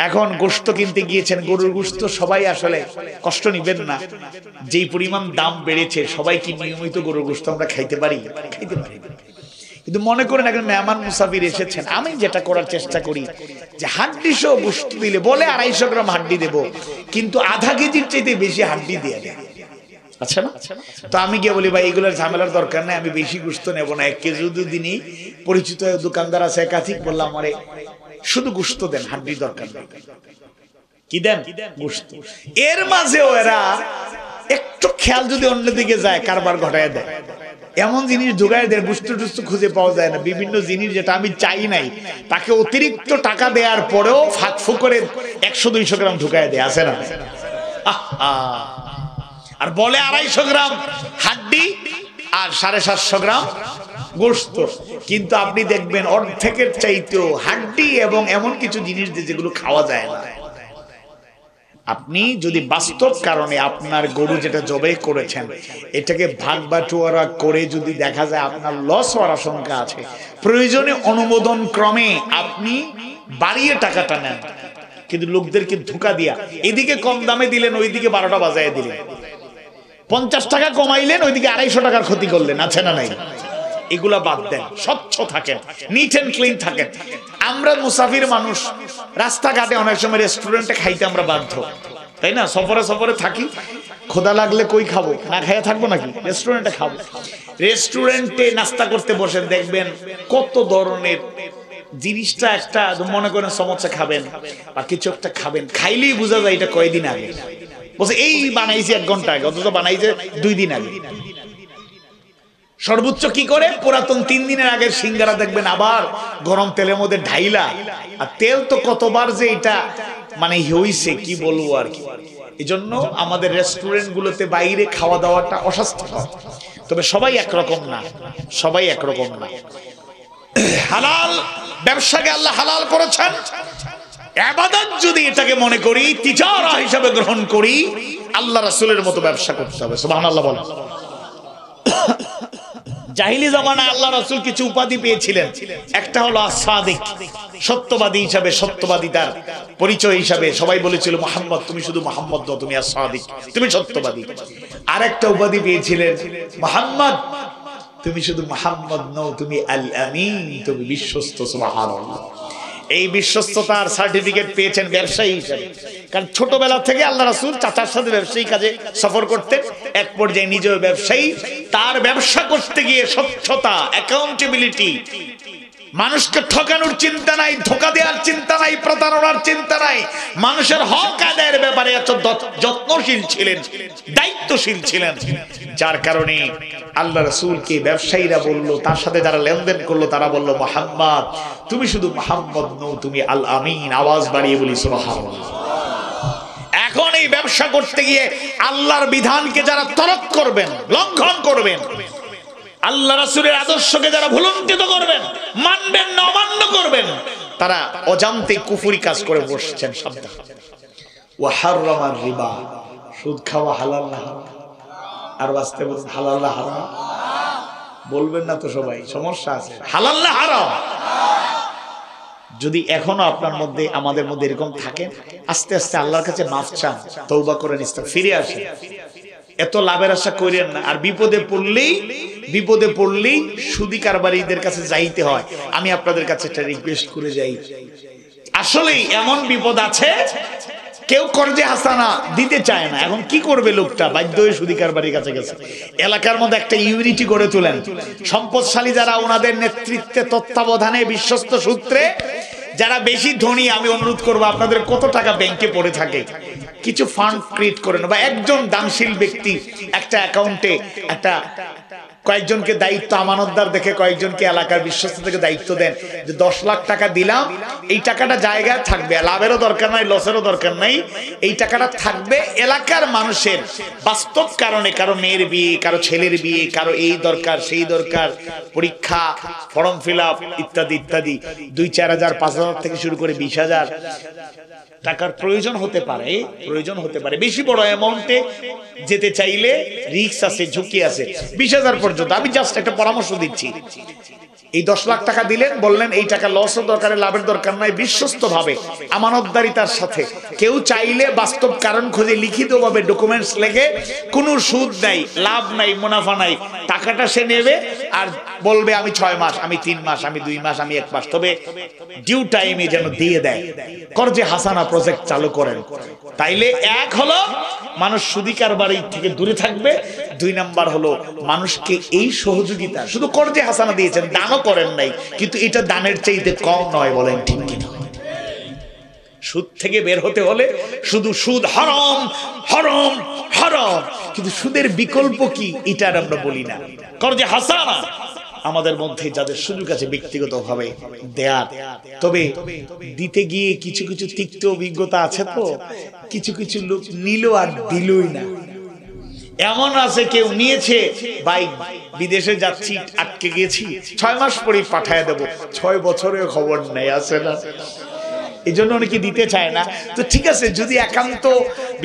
Speaker 1: এখন গোশত কিনতে গিয়েছেন, গরুর গোশত সবাই আসলে কষ্ট নিবেন না, যেই পরিমাণ দাম বেড়েছে, সবাই কি নিয়মিত গরুর গোশত আমরা খাইতে পারি? খাইতে পারি। কিন্তু মনে করেন একজন মেহমান মুসাফির এসেছেন, আমি যেটা করার চেষ্টা করি যে হাড্ডি সহ গোশত দিলে বলে 250 গ্রাম হাড্ডি দেবো, কিন্তু আধা কেজির চাইতে বেশি হাড্ডি দিয়ে দেয়। আচ্ছা না? তো আমি গিয়ে বলি, ভাই এগুলোর ঝামেলার দরকার নাই, আমি বেশি গোশত নেব না, 1 কেজি দুদিনই পরিচিত দোকানদার আছে একাধিক, বললাম আমারে শুধু গোশত দেন, হাড্ডির দরকার নেই। কি দেন? গোশত। এর মাঝেও এরা একটু খেয়াল যদি অন্যদিকে যায়, কারবার ঘটায় দেয়, এমন জিনিস ঢুকায় দেয়, গোশত টুস্ত খুঁজে পাওয়া যায় না। বিভিন্ন জিনিস যেটা আমি চাই নাই, তাকে অতিরিক্ত টাকা দেওয়ার পরেও ফাঁকফু করে 100-200 গ্রাম ঢুকায় দেয়। আছে না? আর বলে 250 গ্রাম হাড্ডি আর 750 গ্রাম গোশত, কিন্তু আপনি দেখবেন অর্ধেকের চাইতেও হাড্ডি এবং এমন কিছু জিনিস যেগুলো খাওয়া যায় না। আপনি যদি বাস্তব কারণে আপনার গরু যেটা জবাই করেছেন এটাকে ভাগ বাটোয়ারা করে যদি দেখা যায় আপনার লস হওয়ার আশঙ্কা আছে, প্রয়োজনে অনুমোদন ক্রমে আপনি বাড়িয়ে টাকাটা নেন, কিন্তু লোকদেরকে ধোঁকা দিয়া এদিকে কম দামে দিলেন, ওইদিকে 12টা বাজায় দিলেন, 50 টাকা কমাইলেন, ওইদিকে 250 টাকার ক্ষতি করলেন। আছে না নাই? এগুলা বাদ দেন, স্বচ্ছ থাকেন, নিট এন্ড ক্লিন থাকেন। আমরা মুসাফির মানুষ, রাস্তাঘাটে অনেক সময় রেস্টুরেন্টে খাইতে আমরা বাধ্য, তাই না? সফরে থাকি, ক্ষুধা লাগলে কই খাবো? না খাইয়া থাকবো নাকি? রেস্টুরেন্টে খাবো। রেস্টুরেন্টে নাস্তা করতে বসেন, দেখবেন কত ধরনের জিনিসটা, একটা মনে করেন সমোসা খাবেন বা কিছু একটা খাবেন, খাইলেই বোঝা যায় এটা কয়দিন আগে, বলছে এই বানাইছে 1 ঘন্টা আগে, অথচ বানাইছে 2 দিন আগে। সর্বোচ্চ কি করে, পুরাতন 3 দিনের আগের সিঙ্গারা দেখবেন আবার গরম তেলের মধ্যে ঢাইলা, আর তেল তো কতবার যে এটা মানে হইছে কি বলবো আর কি। এজন্য আমাদের রেস্টুরেন্ট গুলোতে বাইরে খাওয়া দাওয়াটা অস্বাস্থ্যকর। তবে সবাই একরকম না, সবাই একরকম না। হালাল ব্যবসাকে আল্লাহ হালাল করেছেন, ইবাদত যদি এটাকে মনে করি, তিজারা হিসাবে গ্রহণ করি, আল্লাহ রাসূলের মতো ব্যবসা করতে হবে। সুবহানাল্লাহ বলেন। জাহিলি জামানায় আল্লাহ রাসূল কিছু উপাধি পেয়েছিলেন। একটা হলো আস-সাদিক, সত্যবাদী হিসাবে, সত্যবাদিতার পরিচয় হিসাবে সবাই বলেছিল মুহাম্মদ তুমি শুধু মুহাম্মদ নও, তুমি আস-সাদিক, তুমি সত্যবাদী। আরেকটা উপাধি পেয়েছিলেন মুহাম্মদ তুমি শুধু মুহাম্মদ নও, তুমি আল আমিন, তুমি বিশ্বস্ত। সুবহানাল্লাহ। এই বিশ্বস্ততার সার্টিফিকেট পেয়েছেন ব্যবসায়ী হিসেবে, কারণ ছোটবেলা থেকে আল্লাহ রাসূল চাচার সাথে ব্যবসায়ী কাজে সফর করতেন। এক পর্যায়ে নিজেও ব্যবসায়ী, তার ব্যবসা করতে গিয়ে স্বচ্ছতা, অ্যাকাউন্টেবিলিটি, মানুষকে ঠকানোর চিন্তা নাই, ধোঁকা দেওয়ার চিন্তা নাই, প্রতারণার চিন্তা নাই, মানুষের হক আদায়ের ব্যাপারে এত যত্নশীল ছিলেন, দায়িত্বশীল ছিলেন, যার কারণে আল্লাহ রাসূলকে ব্যবসায়ীরা বলল, তার সাথে যারা লেনদেন করলো তারা বলল মুহাম্মদ তুমি শুধু মুহাম্মদ নও, তুমি আল আমিন। আওয়াজ বাড়িয়ে বলি সুবহানাল্লাহ। এখন এই ব্যবসা করতে গিয়ে আল্লাহর বিধানকে যারা তরক করবেন, লঙ্ঘন করবেন, আল্লাহ রাসূলের আদর্শকে যারা ভুলুণ্ঠিত করবেন, মানবেন না, অমান্য করবেন, তারা অজান্তে কুফরি কাজ করে বসছেন। সাবধান। ওয়া হারামার রিবা, সুদ খাওয়া হালাল না হারাম? আর বাস্তে বলুন হালাল না হারাম? বলবেন না তো সবাই, সমস্যা আছে। হালাল না হারাম? যদি এখনো আপনার মধ্যে, আমাদের মধ্যে এরকম থাকে, আস্তে আস্তে আল্লাহর কাছে মাফ চান, তওবা করেন, ফিরে আসেন। এত লাভের আশা করেন না। আর বিপদে পড়লেই সুদী কারবারিদের কাছে যাইতে হয়। আমি আপনাদের কাছে একটা রিকোয়েস্ট করে যাই, আসলেই এমন বিপদ আছে, কেউ কর্জে হাসানা দিতে চায় না। এখন কি করবে লোকটা? বাধ্য হয়ে সুদী কারবারির কাছে গেছে। এলাকার মধ্যে একটা ইউনিটি গড়ে তোলেন, সম্পদশালী যারা, ওনাদের নেতৃত্বে, তত্ত্বাবধানে, বিশ্বস্ত সূত্রে যারা বেশি ধনী, আমি অনুরোধ করবো আপনাদের কত টাকা ব্যাংকে পড়ে থাকে, কিছু ফান্ড ক্রিয়েট করেন, বা একজন দানশীল ব্যক্তি একটা অ্যাকাউন্টে একটা কয়েকজনকে দায়িত্ব, আমানতদার দেখে কয়েকজনকে এলাকার বিশ্বস্ত থেকে দায়িত্ব দেন যে 10 লাখ টাকা দিলাম, এই টাকাটা জায়গায় থাকবে, লাভেরও দরকার নাই, লসেরও দরকার নাই, এই টাকাটা থাকবে এলাকার মানুষের বাস্তব কারণে, কারো মেয়ের বিয়ে, কারো ছেলের বিয়ে, কারো এই দরকার সেই দরকার, পরীক্ষা, ফর্ম ফিল আপ ইত্যাদি ইত্যাদি, 2-4 হাজার 5 হাজার থেকে শুরু করে 20,000 টাকার প্রয়োজন হতে পারে। বেশি বড় অ্যামাউন্টে যেতে চাইলে রিস্ক আছে, ঝুঁকি আছে। 20,000 পর্যন্ত আমি জাস্ট একটা পরামর্শ দিচ্ছি। এই 10 লাখ টাকা দিলেন, বললেন এই টাকা লসও দরকারে, লাভের দরকার নাই, বিশ্বস্ত ভাবে আমানতদারিতার সাথে কেউ চাইলে বাস্তব কারণ খুঁজে লিখিতভাবে ডকুমেন্টস লেখে, কোনো সুদ নাই, লাভ নাই, মুনাফা নাই, টাকাটা সে নেবে আর বলবে আমি 6 মাস, আমি 3 মাস, আমি 2 মাস, আমি 1 মাস, তবে ডিউ টাইমে যেন দিয়ে দেয়। কর্জে হাসানা প্রজেক্ট চালু করেন। তাইলে এক হলো মানুষ সুদী কারবারি থেকে দূরে থাকবে, 2 নাম্বার হলো মানুষকে এই সহযোগিতা, শুধু কর্জে হাসানা দিয়েছেন, দানও করেন নাই, কিন্তু এটা দানের চাইতে কম নয়, বলেন ঠিক কিনা? সুদ থেকে বের হতে হলে শুধু সুদ হারাম হারাম হারাম, কিন্তু সুদের বিকল্প কি এটা আমরা বলি না। কর্জে হাসানা আমাদের মধ্যে যাদের সুযোগ আছে ব্যক্তিগতভাবে দেয়ার, তবে দিতে গিয়ে কিছু কিছু তিক্ত অভিজ্ঞতা আছে, তো কিছু লোক নিল আর দিলই না। এমন আছে কেউ নিয়েছে, ভাই বিদেশে যাচ্ছি, আটকে গেছি, 6 মাস পরে পাঠায় দেব, 6 বছরের খবর নেই, আছে না? এই জন্য অনেকে দিতে চায় না। তো ঠিক আছে, যদি একান্ত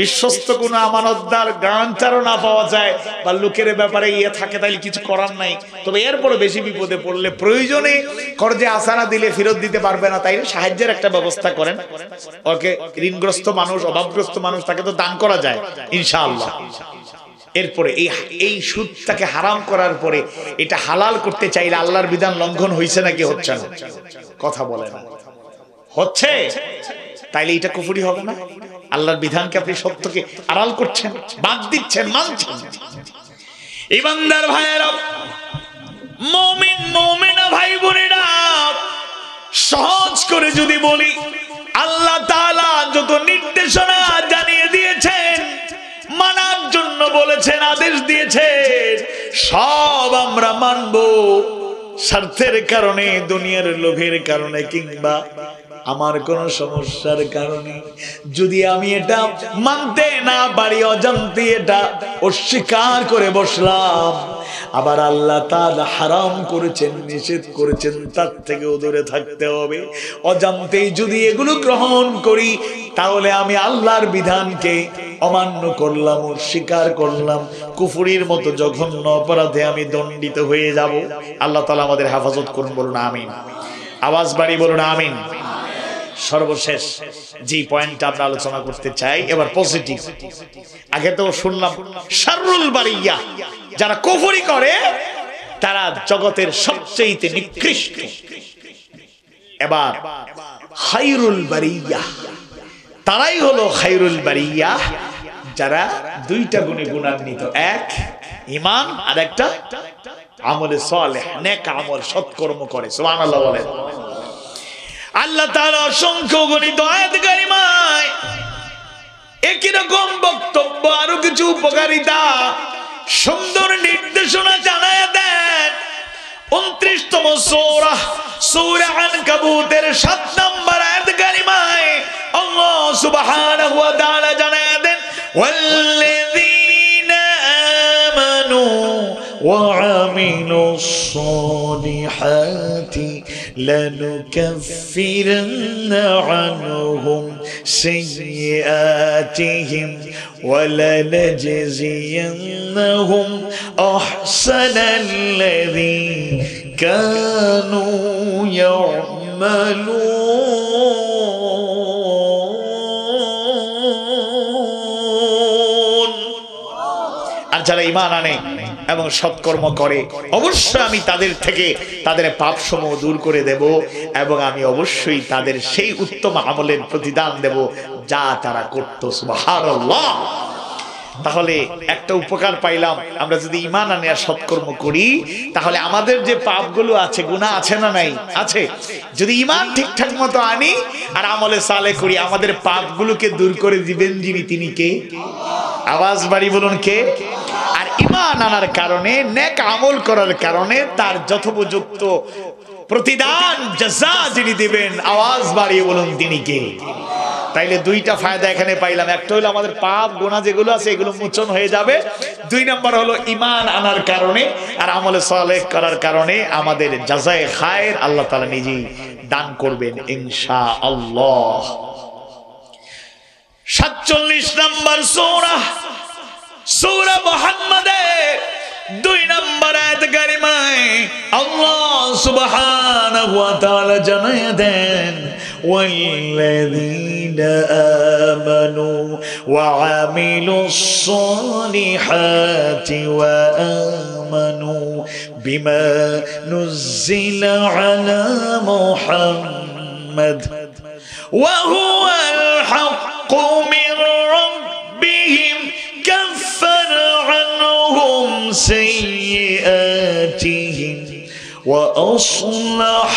Speaker 1: বিশ্বস্ত কোনো আমানতদার, গ্যারান্টারও না পাওয়া যায়, বা লোকের ব্যাপারে ইয়ে থাকে, তাহলে কিছু করার নাই। তবে এরপরে বেশি বিপদে পড়লে, প্রয়োজনে কর্জে আসানা দিলে ফেরত দিতে পারবে না, তাইলে সাহায্যের একটা ব্যবস্থা করেন। ওকে, ঋণগ্রস্ত মানুষ, অভাবগ্রস্ত মানুষ, তাকে তো দান করা যায় ইনশাআল্লাহ। এরপরে এই সুদটাকে হারাম করার পরে এটা হালাল করতে চাইলে আল্লাহর বিধান লঙ্ঘন হয়েছে নাকি হচ্ছে না? কথা বলে না, হচ্ছে। তাইলে এটা কুফরি হবে না? আল্লাহর বিধানকে আপনি সত্যকে আড়াল করছেন, বাদ দিচ্ছেন, মানছেন। ইমানদার ভাইয়েরা, মুমিনা ভাই বোনেরা, সহজ করে যদি বলি, আল্লাহ তাআলা যত নির্দেশনা জানিয়ে দিয়েছেন, মানার জন্য বলেছেন, আদেশ দিয়েছেন, সব আমরা মানব। স্বার্থের কারণে, দুনিয়ার লোভের কারণে, কিংবা আমার কোন সমস্যার কারণে যদি আমি এটা মানতে না পারি, অজান্তে এটা অস্বীকার করে বসলাম, আবার আল্লাহ তাআলা হারাম করেছেন, নিষেধ করেছেন, তার থেকেও দূরে থাকতে হবে। অজান্তেই যদি এগুলো গ্রহণ করি তাহলে আমি আল্লাহর বিধানকে অমান্য করলাম, অস্বীকার করলাম, কুফরির মতো জঘন্য অপরাধে আমি দণ্ডিত হয়ে যাব। আল্লাহ তাআলা আমাদের হেফাজত করুন, বলুন আমিন। আওয়াজ বাড়ি বলুন আমিন। সর্বশেষ যে পয়েন্টটা আমরা আলোচনা করতে চাই এবার পজিটিভ। আগে তো শুনলাম শাররুল বারিয়া, যারা কুফরি করে তারা জগতের সবচেয়ে নিকৃষ্ট। এবার খায়রুল বারিয়া, তারাই হলো খায়রুল বারিয়া যারা দুইটা গুণে গুণান্বিত, এক ঈমান আর একটা আমলে সালেহ, নেক আমল, সৎকর্ম করে। সুবহানাল্লাহ বলেন। আল্লাহ তাআলা অসংখ্য গণিত আয়াত কারিমায় একই রকম বক্তব্য, আরো কিছু উপকারিতা, সুন্দর নির্দেশনা জানায় দেন। 29তম সূরা, সূরা আনকাবুতের 7 নম্বর আয়াত কারিমায় আল্লাহ সুবহানাহু ওয়া তাআলা জানায় দেন, ওয়াল্লাযীনা আমানু وعملوا الصالحات لنكفرن عنهم سيئاتهم ولنجزينهم أحسن الذي كانوا يعملون। আর যারা ঈমান আনে এবং সৎকর্ম করে অবশ্যই আমি তাদের থেকে তাদের পাপসমূহ দূর করে দেব এবং আমি অবশ্যই তাদের সেই উত্তম আমলের প্রতিদান দেব যা তারা করত। সুবহানাল্লাহ। তাহলে একটা উপকার পাইলাম, আমরা যদি ঈমান আনি আর সৎকর্ম করি তাহলে আমাদের যে পাপগুলো আছে, গুনাহ আছে না নাই? আছে। যদি ঈমান ঠিকঠাক মতো আনি আর আমলে সালেহ করি, আমাদের পাপগুলোকে দূর করে দিবেন যিনি, তিনি কে? আওয়াজ বাড়ি বলুন কে? আর ঈমান আনার কারণে, নেক আমল করার কারণে তার যথোপযুক্ত প্রতিদান, জাযা যিনি দিবেন, আওয়াজ বাড়িয়ে বলুন তিনি কে? তাইলে দুইটা ফায়দা এখানে পাইলাম। একটা হলো আমাদের পাপ গুনাহ যেগুলো আছে এগুলো মোচন হয়ে যাবে। 2 নম্বর হলো ঈমান আনার কারণে আর আমলে সালেহ করার কারণে আমাদের জাযায়ে খায়র আল্লাহ তাআলা নিজেই দান করবেন ইনশাআল্লাহ। 47 নম্বর সূরা, সূরা মুহাম্মাদের 2 নম্বর আয়াত কারিমায় আল্লাহ সুবহানাহু ওয়া তাআলা জানায় দেন, ওয়াল্লাযীনা আমানু ওয়া আমিলুস সালিহাতি ওয়া আমানু বিমা নুযিলা আলা মুহাম্মাদ ওয়া হুয়াল হাক্কু মির রাব্বিহিম كفر عنهم سيئاتهم وأصلح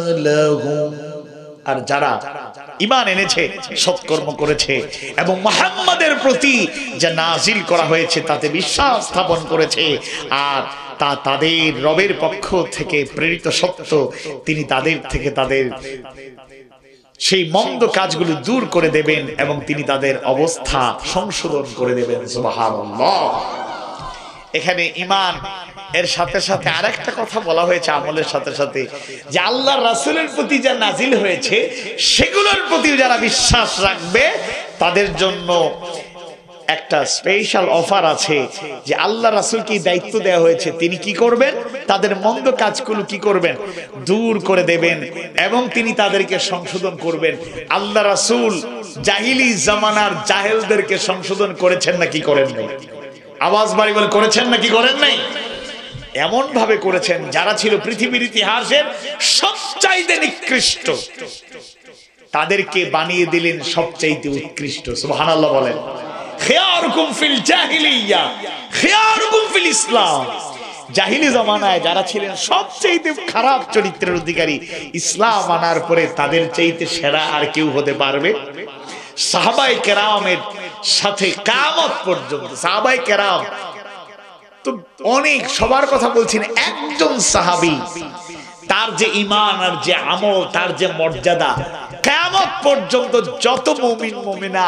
Speaker 1: بالهم। আর যারা ঈমান এনেছে, সৎকর্ম করেছে এবং মুহাম্মাদের প্রতি যা নাজিল করা হয়েছে তাতে বিশ্বাস স্থাপন করেছে আর তা তাদের রবের পক্ষ থেকে প্রেরিত সত্য, তিনি তাদের থেকে তাদের সেই মন্দ কাজগুলো দূর করে দেবেন এবং তিনি তাদের অবস্থা সংশোধন করে দেবেন। সুবহানাল্লাহ। এখানে ঈমান এর সাথে সাথে আরেকটা কথা বলা হয়েছে আমলের সাথে সাথে, যে আল্লাহর রাসূলের প্রতি যা নাজিল হয়েছে সেগুলোর প্রতি যারা বিশ্বাস রাখবে তাদের জন্য একটা স্পেশাল অফার আছে, যে আল্লাহ রাসূলকে দায়িত্ব দেওয়া হয়েছে, তিনি কি করবেন? তাদের মন্দ কাজগুলো কি করবেন? দূর করে দেবেন এবং তিনি তাদেরকে সংশোধন করবেন। আল্লাহ রাসূল জাহিলি জামানার জাহেলদেরকে সংশোধন করেছেন নাকি করেন নাই? আওয়াজ বাড়ি বলে করেছেন নাকি করেন নাই? এমন ভাবে করেছেন যারা ছিল পৃথিবীর ইতিহাসের সবচাইতে নিকৃষ্ট, তাদেরকে বানিয়ে দিলেন সবচাইতে উৎকৃষ্ট। সুবহানাল্লাহ বলেন। খিয়ারুকুম ফিল জাহিলিয়া খিয়ারুকুম ফিল ইসলাম। জাহিলি জামানায় যারা ছিলেন সবচেয়ে খারাপ চরিত্রের অধিকারী, ইসলাম আনার পরে তাদের চাইতে সেরা আর কেউ হতে পারবে? সাহাবায়ে কেরামের সাথে কিয়ামত পর্যন্ত সাহাবায়ে কেরাম তো অনেক, সবার কথা বলছি না, একজন সাহাবী তার যে ঈমান আর যে আমল, তার যে মর্যাদা, কিয়ামত পর্যন্ত যত মুমিন মুমিনা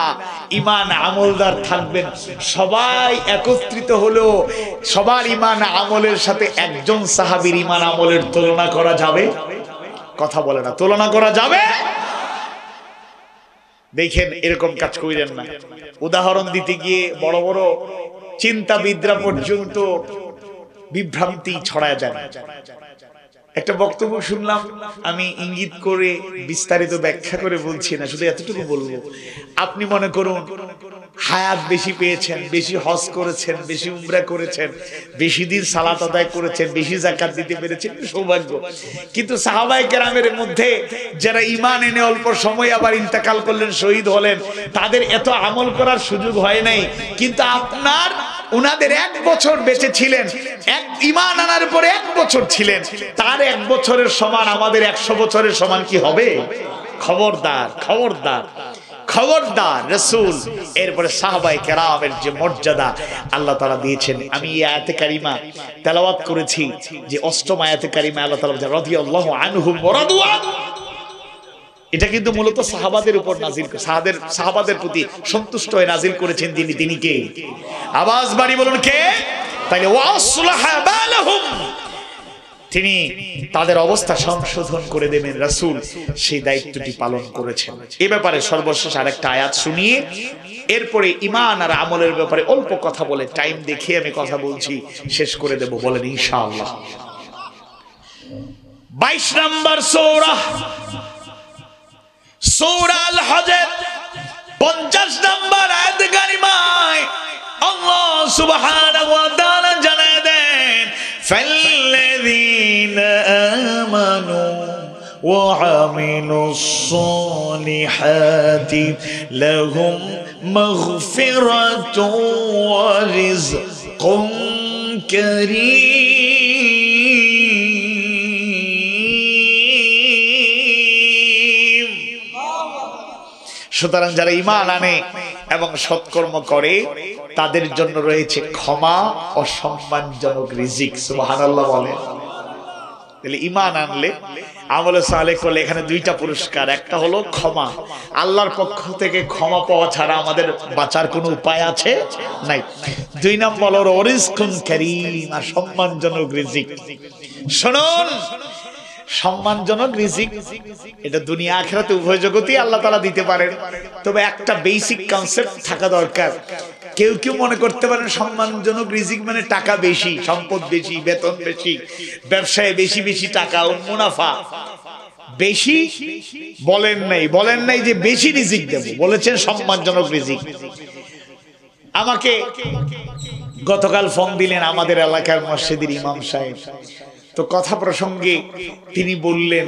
Speaker 1: ঈমান আমলদার থাকবেন, সবাই একত্রিত হলেও সবার ঈমান আমলের সাথে একজন সাহাবীর ঈমান আমলের তুলনা করা যাবে? কথা বলে না, তুলনা করা যাবে? দেখেন, এরকম কাজ কইরেন না। উদাহরণ দিতে গিয়ে বড় বড় চিন্তাবিদরা পর্যন্ত বিভ্রান্তি ছড়ায় দেন। একটা বক্তব্য শুনলাম, আমি ইঙ্গিত করে বিস্তারিত ব্যাখ্যা করে বলছি না, শুধু এতটুকু বলবো। আপনি মনে করুন হায়াত বেশি পেয়েছেন, বেশি হজ করেছেন, বেশি উমরা করেছেন, বেশি দিন সালাত আদায় করেছেন, বেশি যাকাত দিতে পেরেছেন, সৌভাগ্য। কিন্তু সাহাবায়ে কেরামের মধ্যে যারা ঈমান এনে অল্প সময় আবার ইন্তেকাল করলেন, শহীদ হলেন, তাদের এত আমল করার সুযোগ হয় নাই। কিন্তু আপনার উনাদের 1 বছর বেঁচে ছিলেন, এক ঈমান আনার পরে 1 বছর ছিলেন, তার 1 বছরের সমান আমাদের 100 বছরের সমান কি হবে? খবরদার, খবরদার, খবরদার। রাসূল এরপরে সাহাবায়ে কেরামের যে মর্যাদা আল্লাহ তাআলা দিয়েছেন, আমি এই আয়াতে কারিমা তেলাওয়াত করেছি যে 8ম আয়াতে কারিমা আল্লাহ তাআলা রাদিয়াল্লাহু আনহুম ওয়া রাদু আনহু, এটা কিন্তু মূলত সাহাবাদের উপর নাজিল, সাহাবাদের প্রতি সন্তুষ্ট হয়ে নাজিল করেছেন তিনি কে? আওয়াজ বাড়ি বলুন কে? তাইলে ওয়াসলাহা বালাহুম, তিনি তাদের অবস্থা সংশোধন করে দেবেন। রাসূল সেই দায়িত্বটি পালন করেছেন। এই ব্যাপারে সর্বশেষ আরেকটা আয়াত শুনিয়ে এরপরে ঈমান আর আমলের ব্যাপারে অল্প কথা বলে, টাইম দেখে আমি কথা বলছি, শেষ করে দেব, বলেন ইনশাআল্লাহ। 22 নম্বর সূরা, সূরা আল হজর 50 নম্বর আয়াত কারিমায় আল্লাহ সুবহানাহু ওয়া তাআলা জানায় দেন, ফাল্লাযীনা আমানু ওয়া আমিলুস সালিহাতি লাহুম মাগফিরাতুন ওয়া রিজকুন কারীম। সুতরাং যারা ঈমান আনে এবং সৎকর্ম করে তাদের জন্য রয়েছে ক্ষমা ও সম্মানজনক রিজিক। সুবহানাল্লাহ বলেন। তাহলে ঈমান আনলে, আমলে সালেহ করলে এখানে 2টা পুরস্কার। একটা হলো ক্ষমা, আল্লাহর পক্ষ থেকে ক্ষমা পাওয়া ছাড়া আমাদের বাঁচার কোনো উপায় আছে? নাই। 2 নম্বর হলো রিজকুন কারীম, আর সম্মানজনক রিজিক। শুনুন, সম্মানজনক রিজিক এটা দুনিয়া আখিরাতে উভয় জগতেই আল্লাহ তাআলা দিতে পারেন। তবে একটা বেসিক কনসেপ্ট থাকা দরকার। কেউ কেউ মনে করতে পারেন সম্মানজনক রিজিক মানে টাকা বেশি, সম্পদ বেশি, বেতন বেশি, ব্যবসায় বেশি বেশি টাকা ও মুনাফা। বেশি বলেন নাই যে বেশি রিজিক দেব, বলেছেন সম্মানজনক রিজিক। আমাকে গতকাল ফোন দিলেন আমাদের এলাকার মসজিদের ইমাম সাহেব। তো কথা প্রসঙ্গে তিনি বললেন,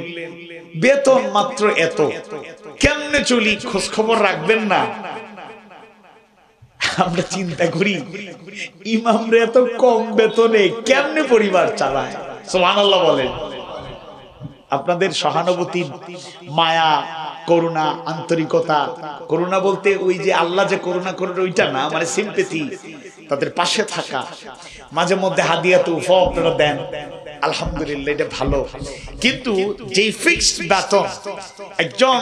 Speaker 1: বেতন মাত্র এত, কেমনে চলি, খোঁজ খবর রাখবেন না? আমরা চিন্তা করি, ইমামরা এত কম বেতনে কেমনে পরিবার চালায়? সুবহানাল্লাহ বলেন। আপনাদের সহানুভূতি, মায়া, করুণা, আন্তরিকতা, করুণা বলতে ওই যে আল্লাহ যে করুণা করে ওইটা না, মানে সিম্পেথি, তাদের পাশে থাকা, মাঝে মধ্যে হাদিয়া তোফা আপনারা দেন, আলহামদুলিল্লাহ, এটা ভালো। কিন্তু যে ফিক্সড বেতন, একজন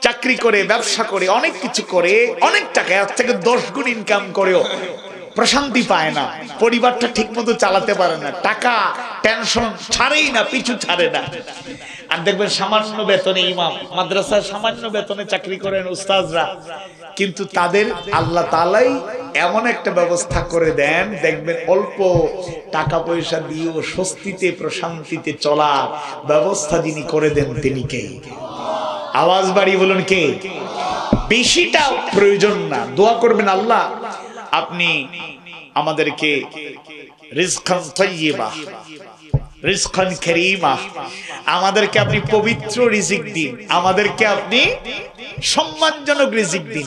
Speaker 1: চাকরি করে, ব্যবসা করে, অনেক কিছু করে, অনেক টাকা, এর থেকে 10 গুণ ইনকাম করেও প্রশান্তি পায় না, পরিবারটা ঠিক মতো চালাতে পারে না, টাকা টেনশন ছাড়েই না, পিছু ছাড়ে না। আর দেখবেন সামান্য বেতনে ইমাম, মাদ্রাসায় সামান্য বেতনে চাকরি করেন উস্তাদরা, কিন্তু তাদের আল্লাহ তাআলাই এমন একটা ব্যবস্থা করে দেন, দেখবেন অল্প টাকা পয়সা দিয়েও স্বস্তিতে প্রশান্তিতে চলার ব্যবস্থা যিনি করে দেন তিনি কে? আওয়াজ বাড়িয়ে বলুন কে? বেশিটা প্রয়োজন না, দোয়া করবেন, আল্লাহ আপনি আমাদেরকে রিজকান তাইয়্যিবা, রিজকান কারীমা, আমাদেরকে আপনি পবিত্র রিজিক দিন, আমাদেরকে আপনি সম্মানজনক রিজিক দিন,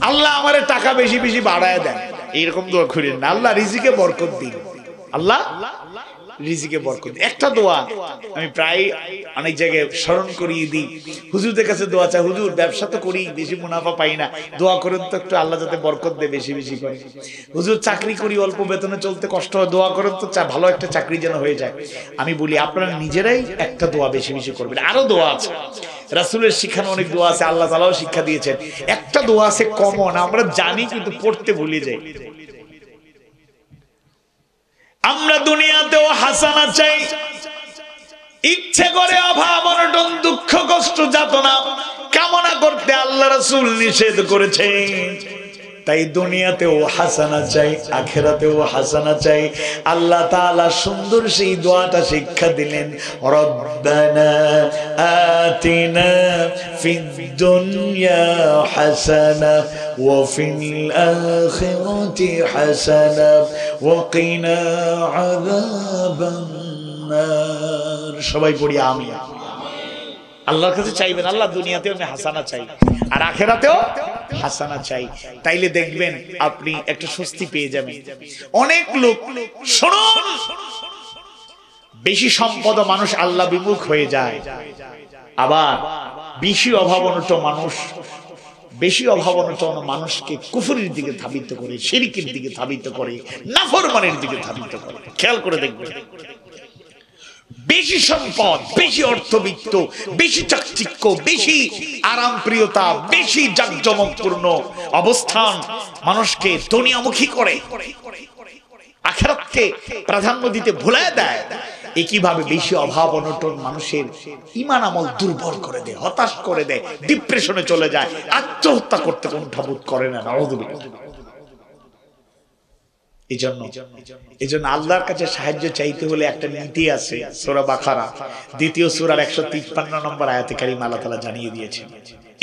Speaker 1: আল্লাহ আমারে টাকা বেশি বেশি বাড়ায় দেন, এইরকম দোয়া করেন না, আল্লাহ রিজিকে বরকত দিন, আল্লাহ রিজিকে বরকত। একটা দোয়া আমি প্রায় অনেক জায়গায় স্মরণ করিয়ে দিই, হুজুরদের কাছে দোয়া চাই, হুজুর ব্যবসা তো করি, বেশি মুনাফা পাই না, দোয়া করেন তো একটু আল্লাহ যাতে বরকত দেয় বেশি বেশি করে। হুজুর চাকরি করি, অল্প বেতনে চলতে কষ্ট হয়, দোয়া করেন তো ভালো একটা চাকরি যেন হয়ে যায়। আমি বলি আপনারা নিজেরাই একটা দোয়া বেশি বেশি করবেন। আরো দোয়া আছে, রাসূলের শিখানো অনেক দোয়া আছে, আল্লাহ তাআলাও শিক্ষা দিয়েছেন। একটা দোয়া আছে কমন, আমরা জানি কিন্তু পড়তে ভুলে যাই। আমরা দুনিয়াতেও হাসানা চাই, ইচ্ছে করে অভাব অনটন দুঃখ কষ্ট যাতনা কামনা করতে আল্লাহ রাসূল নিষেধ করেছেন। তাই দুনিয়াতেও হাসানা চাই, আখিরাতেও হাসানা চাই। আল্লাহ তাআলা সুন্দর সেই দোয়াটা শিক্ষা দিলেন, রব্বানা আতিনা ফিদ দুনিয়া হাসানা ওয়া ফিল আখিরাতি হাসানা ওয়া কিনা আযাবান নার। সবাই পড়ি আমিন। আল্লাহর কাছে চাইবেন, আল্লাহ দুনিয়াতেও আমি হাসানা চাই আর আখিরাতেও হাসানা চাই, তাইলে দেখবেন আপনি একটা স্বস্তি পেয়ে যাবেন। অনেক লোক শুনুন, বেশি সম্পদ মানুষ আল্লাহ বিমুখ হয়ে যায়, আবার বেশি অভাব অনটন মানুষকে কুফরের দিকে ধাবিত করে, শিরকের দিকে ধাবিত করে, নাফরমানের দিকে ধাবিত করে। খেয়াল করে দেখবেন, বেশি সম্পদ, বেশি অর্থবিত্ত, বেশি চাকচিক্য, বেশি আরাম প্রিয়তা, বেশি জাঁকজমকপূর্ণ অবস্থান মানুষকে দুনিয়ামুখী করে, আখিরাতকে প্রাধান্য দিতে ভুলে দেয়। একইভাবে বেশি অভাব অনটন মানুষের ঈমান আমল দুর্বল করে দেয়, হতাশ করে দেয়, ডিপ্রেশনে চলে যায়, আত্মহত্যা করতে কুণ্ঠাবোধ করে না। নাউযুবিল্লাহ। এজন্য আল্লাহর কাছে সাহায্য চাইতে হলে একটা নীতি আছে, সূরা বাকারা ২য় সূরার ১৫৩ নম্বর আয়াতে কারিমা আল্লাহ তাআলা জানিয়ে দিয়েছেন।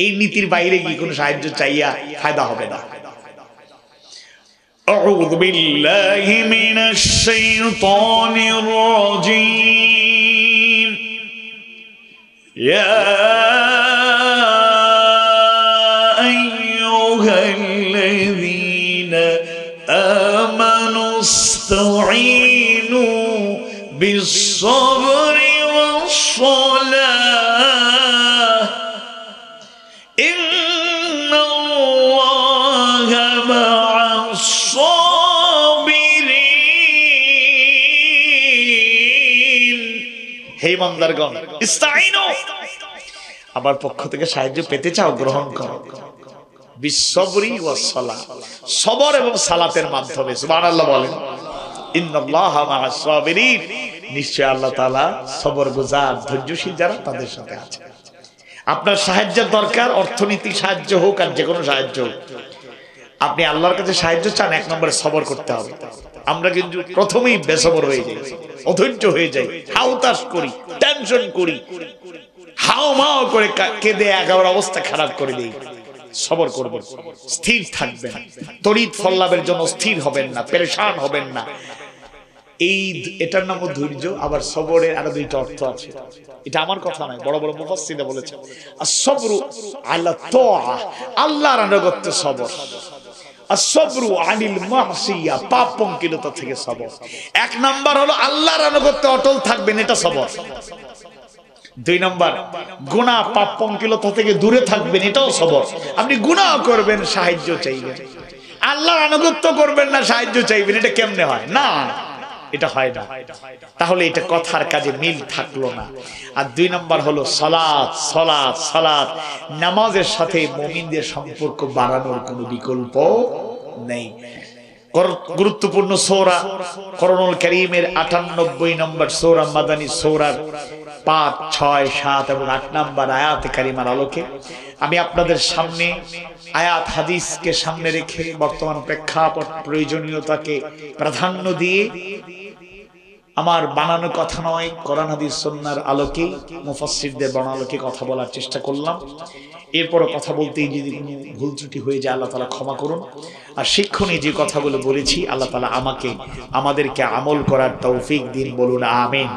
Speaker 1: এই নীতির বাইরে কি কোনো সাহায্য চাইয়া ফায়দা হবে না। আউযু বিল্লাহি মিনাশ শাইতানির রাজীম। ইয়া আইয়ুহাল্লাযীনা আমানু ইসতাঈনু বিস-সাবরি ওয়াস-সালাহ ইন্নাল্লাহা মা'আস-সাবিরিন। হে ইমানদারগণ, ইসতাঈনু, আমার পক্ষ থেকে সাহায্য পেতে চাও, গ্রহণ করো। বিস-সাবরি ওয়াস-সালাহ, সবর এবং সালাতের মাধ্যমে। সুবহানাল্লাহ বলেন। ইন্নাল্লাহা মা'আস-সাবিরিন, নিশ্চয় আল্লাহ তাআলা সবরগুজার, ধৈর্যশীল যারা তাদের সাথে আছে। আপনার সাহায্যের দরকার, অর্থনৈতিক সাহায্য হোক আর যে কোনো সাহায্য হোক, আপনি আল্লাহর কাছে সাহায্য চান, এক নম্বরে সবর করতে হবে। আমরা কিন্তু প্রথমেই বেসবর হয়ে যাই, অধৈর্য হয়ে যাই, হাউতাশ করি, টেনশন করি, হাওমাও করে কেঁদে একেবারে অবস্থা খারাপ করে দেই। সবর করবেন, স্থির থাকবেন, তড়িৎ ফললাভের জন্য স্থির হবেন না, পেরেশান হবেন না। এটার নামও ধৈর্য। আবার সবরের আরো দুইটা অর্থ আছে, এটা আমার কথা নয়, বড় বড় মুফাসসিররা বলেছেন। আস-সাবরু আলা তাআ, আল্লাহর আনুগত্য সবর। আস-সাবরু আনিল মাসিয়া, পাপ পঙ্কিলতা থেকে সবর। এক নাম্বার হলো আল্লাহর আনুগত্যে অটল থাকবেন, এটা সবর। দুই নম্বর, গুনাহ পাপ পঙ্কিলতা থেকে দূরে থাকবেন, এটাও সবর। আপনি গুনাহ করবেন, সাহায্য চাইবেন, আল্লাহর আনুগত্য করবেন না, সাহায্য চাইবেন, এটা কেমনে হয়? না, এটা হয় না। তাহলে এটা কথার কাজে মিল থাকলো না। আর দুই নম্বর হলো সালাত, সালাত, সালাত, নামাজের সাথে মুমিনদের সম্পর্ক বাড়ানোর কোনো বিকল্প নেই। গুরুত্বপূর্ণ সূরা কোরআনুল কারীমের ৯৮ নম্বর সূরা, মাদানী সূরার ৫, ৬, ৭ এবং ৮ নম্বর আয়াতে কারিমার আলোকে আমি আপনাদের সামনে আয়াত হাদিসকে সামনে রেখে বর্তমান প্রেক্ষাপট প্রয়োজনীয়তাকে প্রাধান্য দিয়ে আমার বানানো কথা নয়, কোরআন হাদিস সুন্নাহর আলোকে, মুফাসসিরদের বর্ণালোকে কথা বলার চেষ্টা করলাম। এরপরও কথা বলতেই যদি কোনো ভুল ত্রুটি হয়ে যায় আল্লাহ তাআলা ক্ষমা করুন। আর শিক্ষণীয় যে কথাগুলো বলেছি আল্লাহ তাআলা আমাদেরকে আমল করার তৌফিক দিন, বলুন আমিন।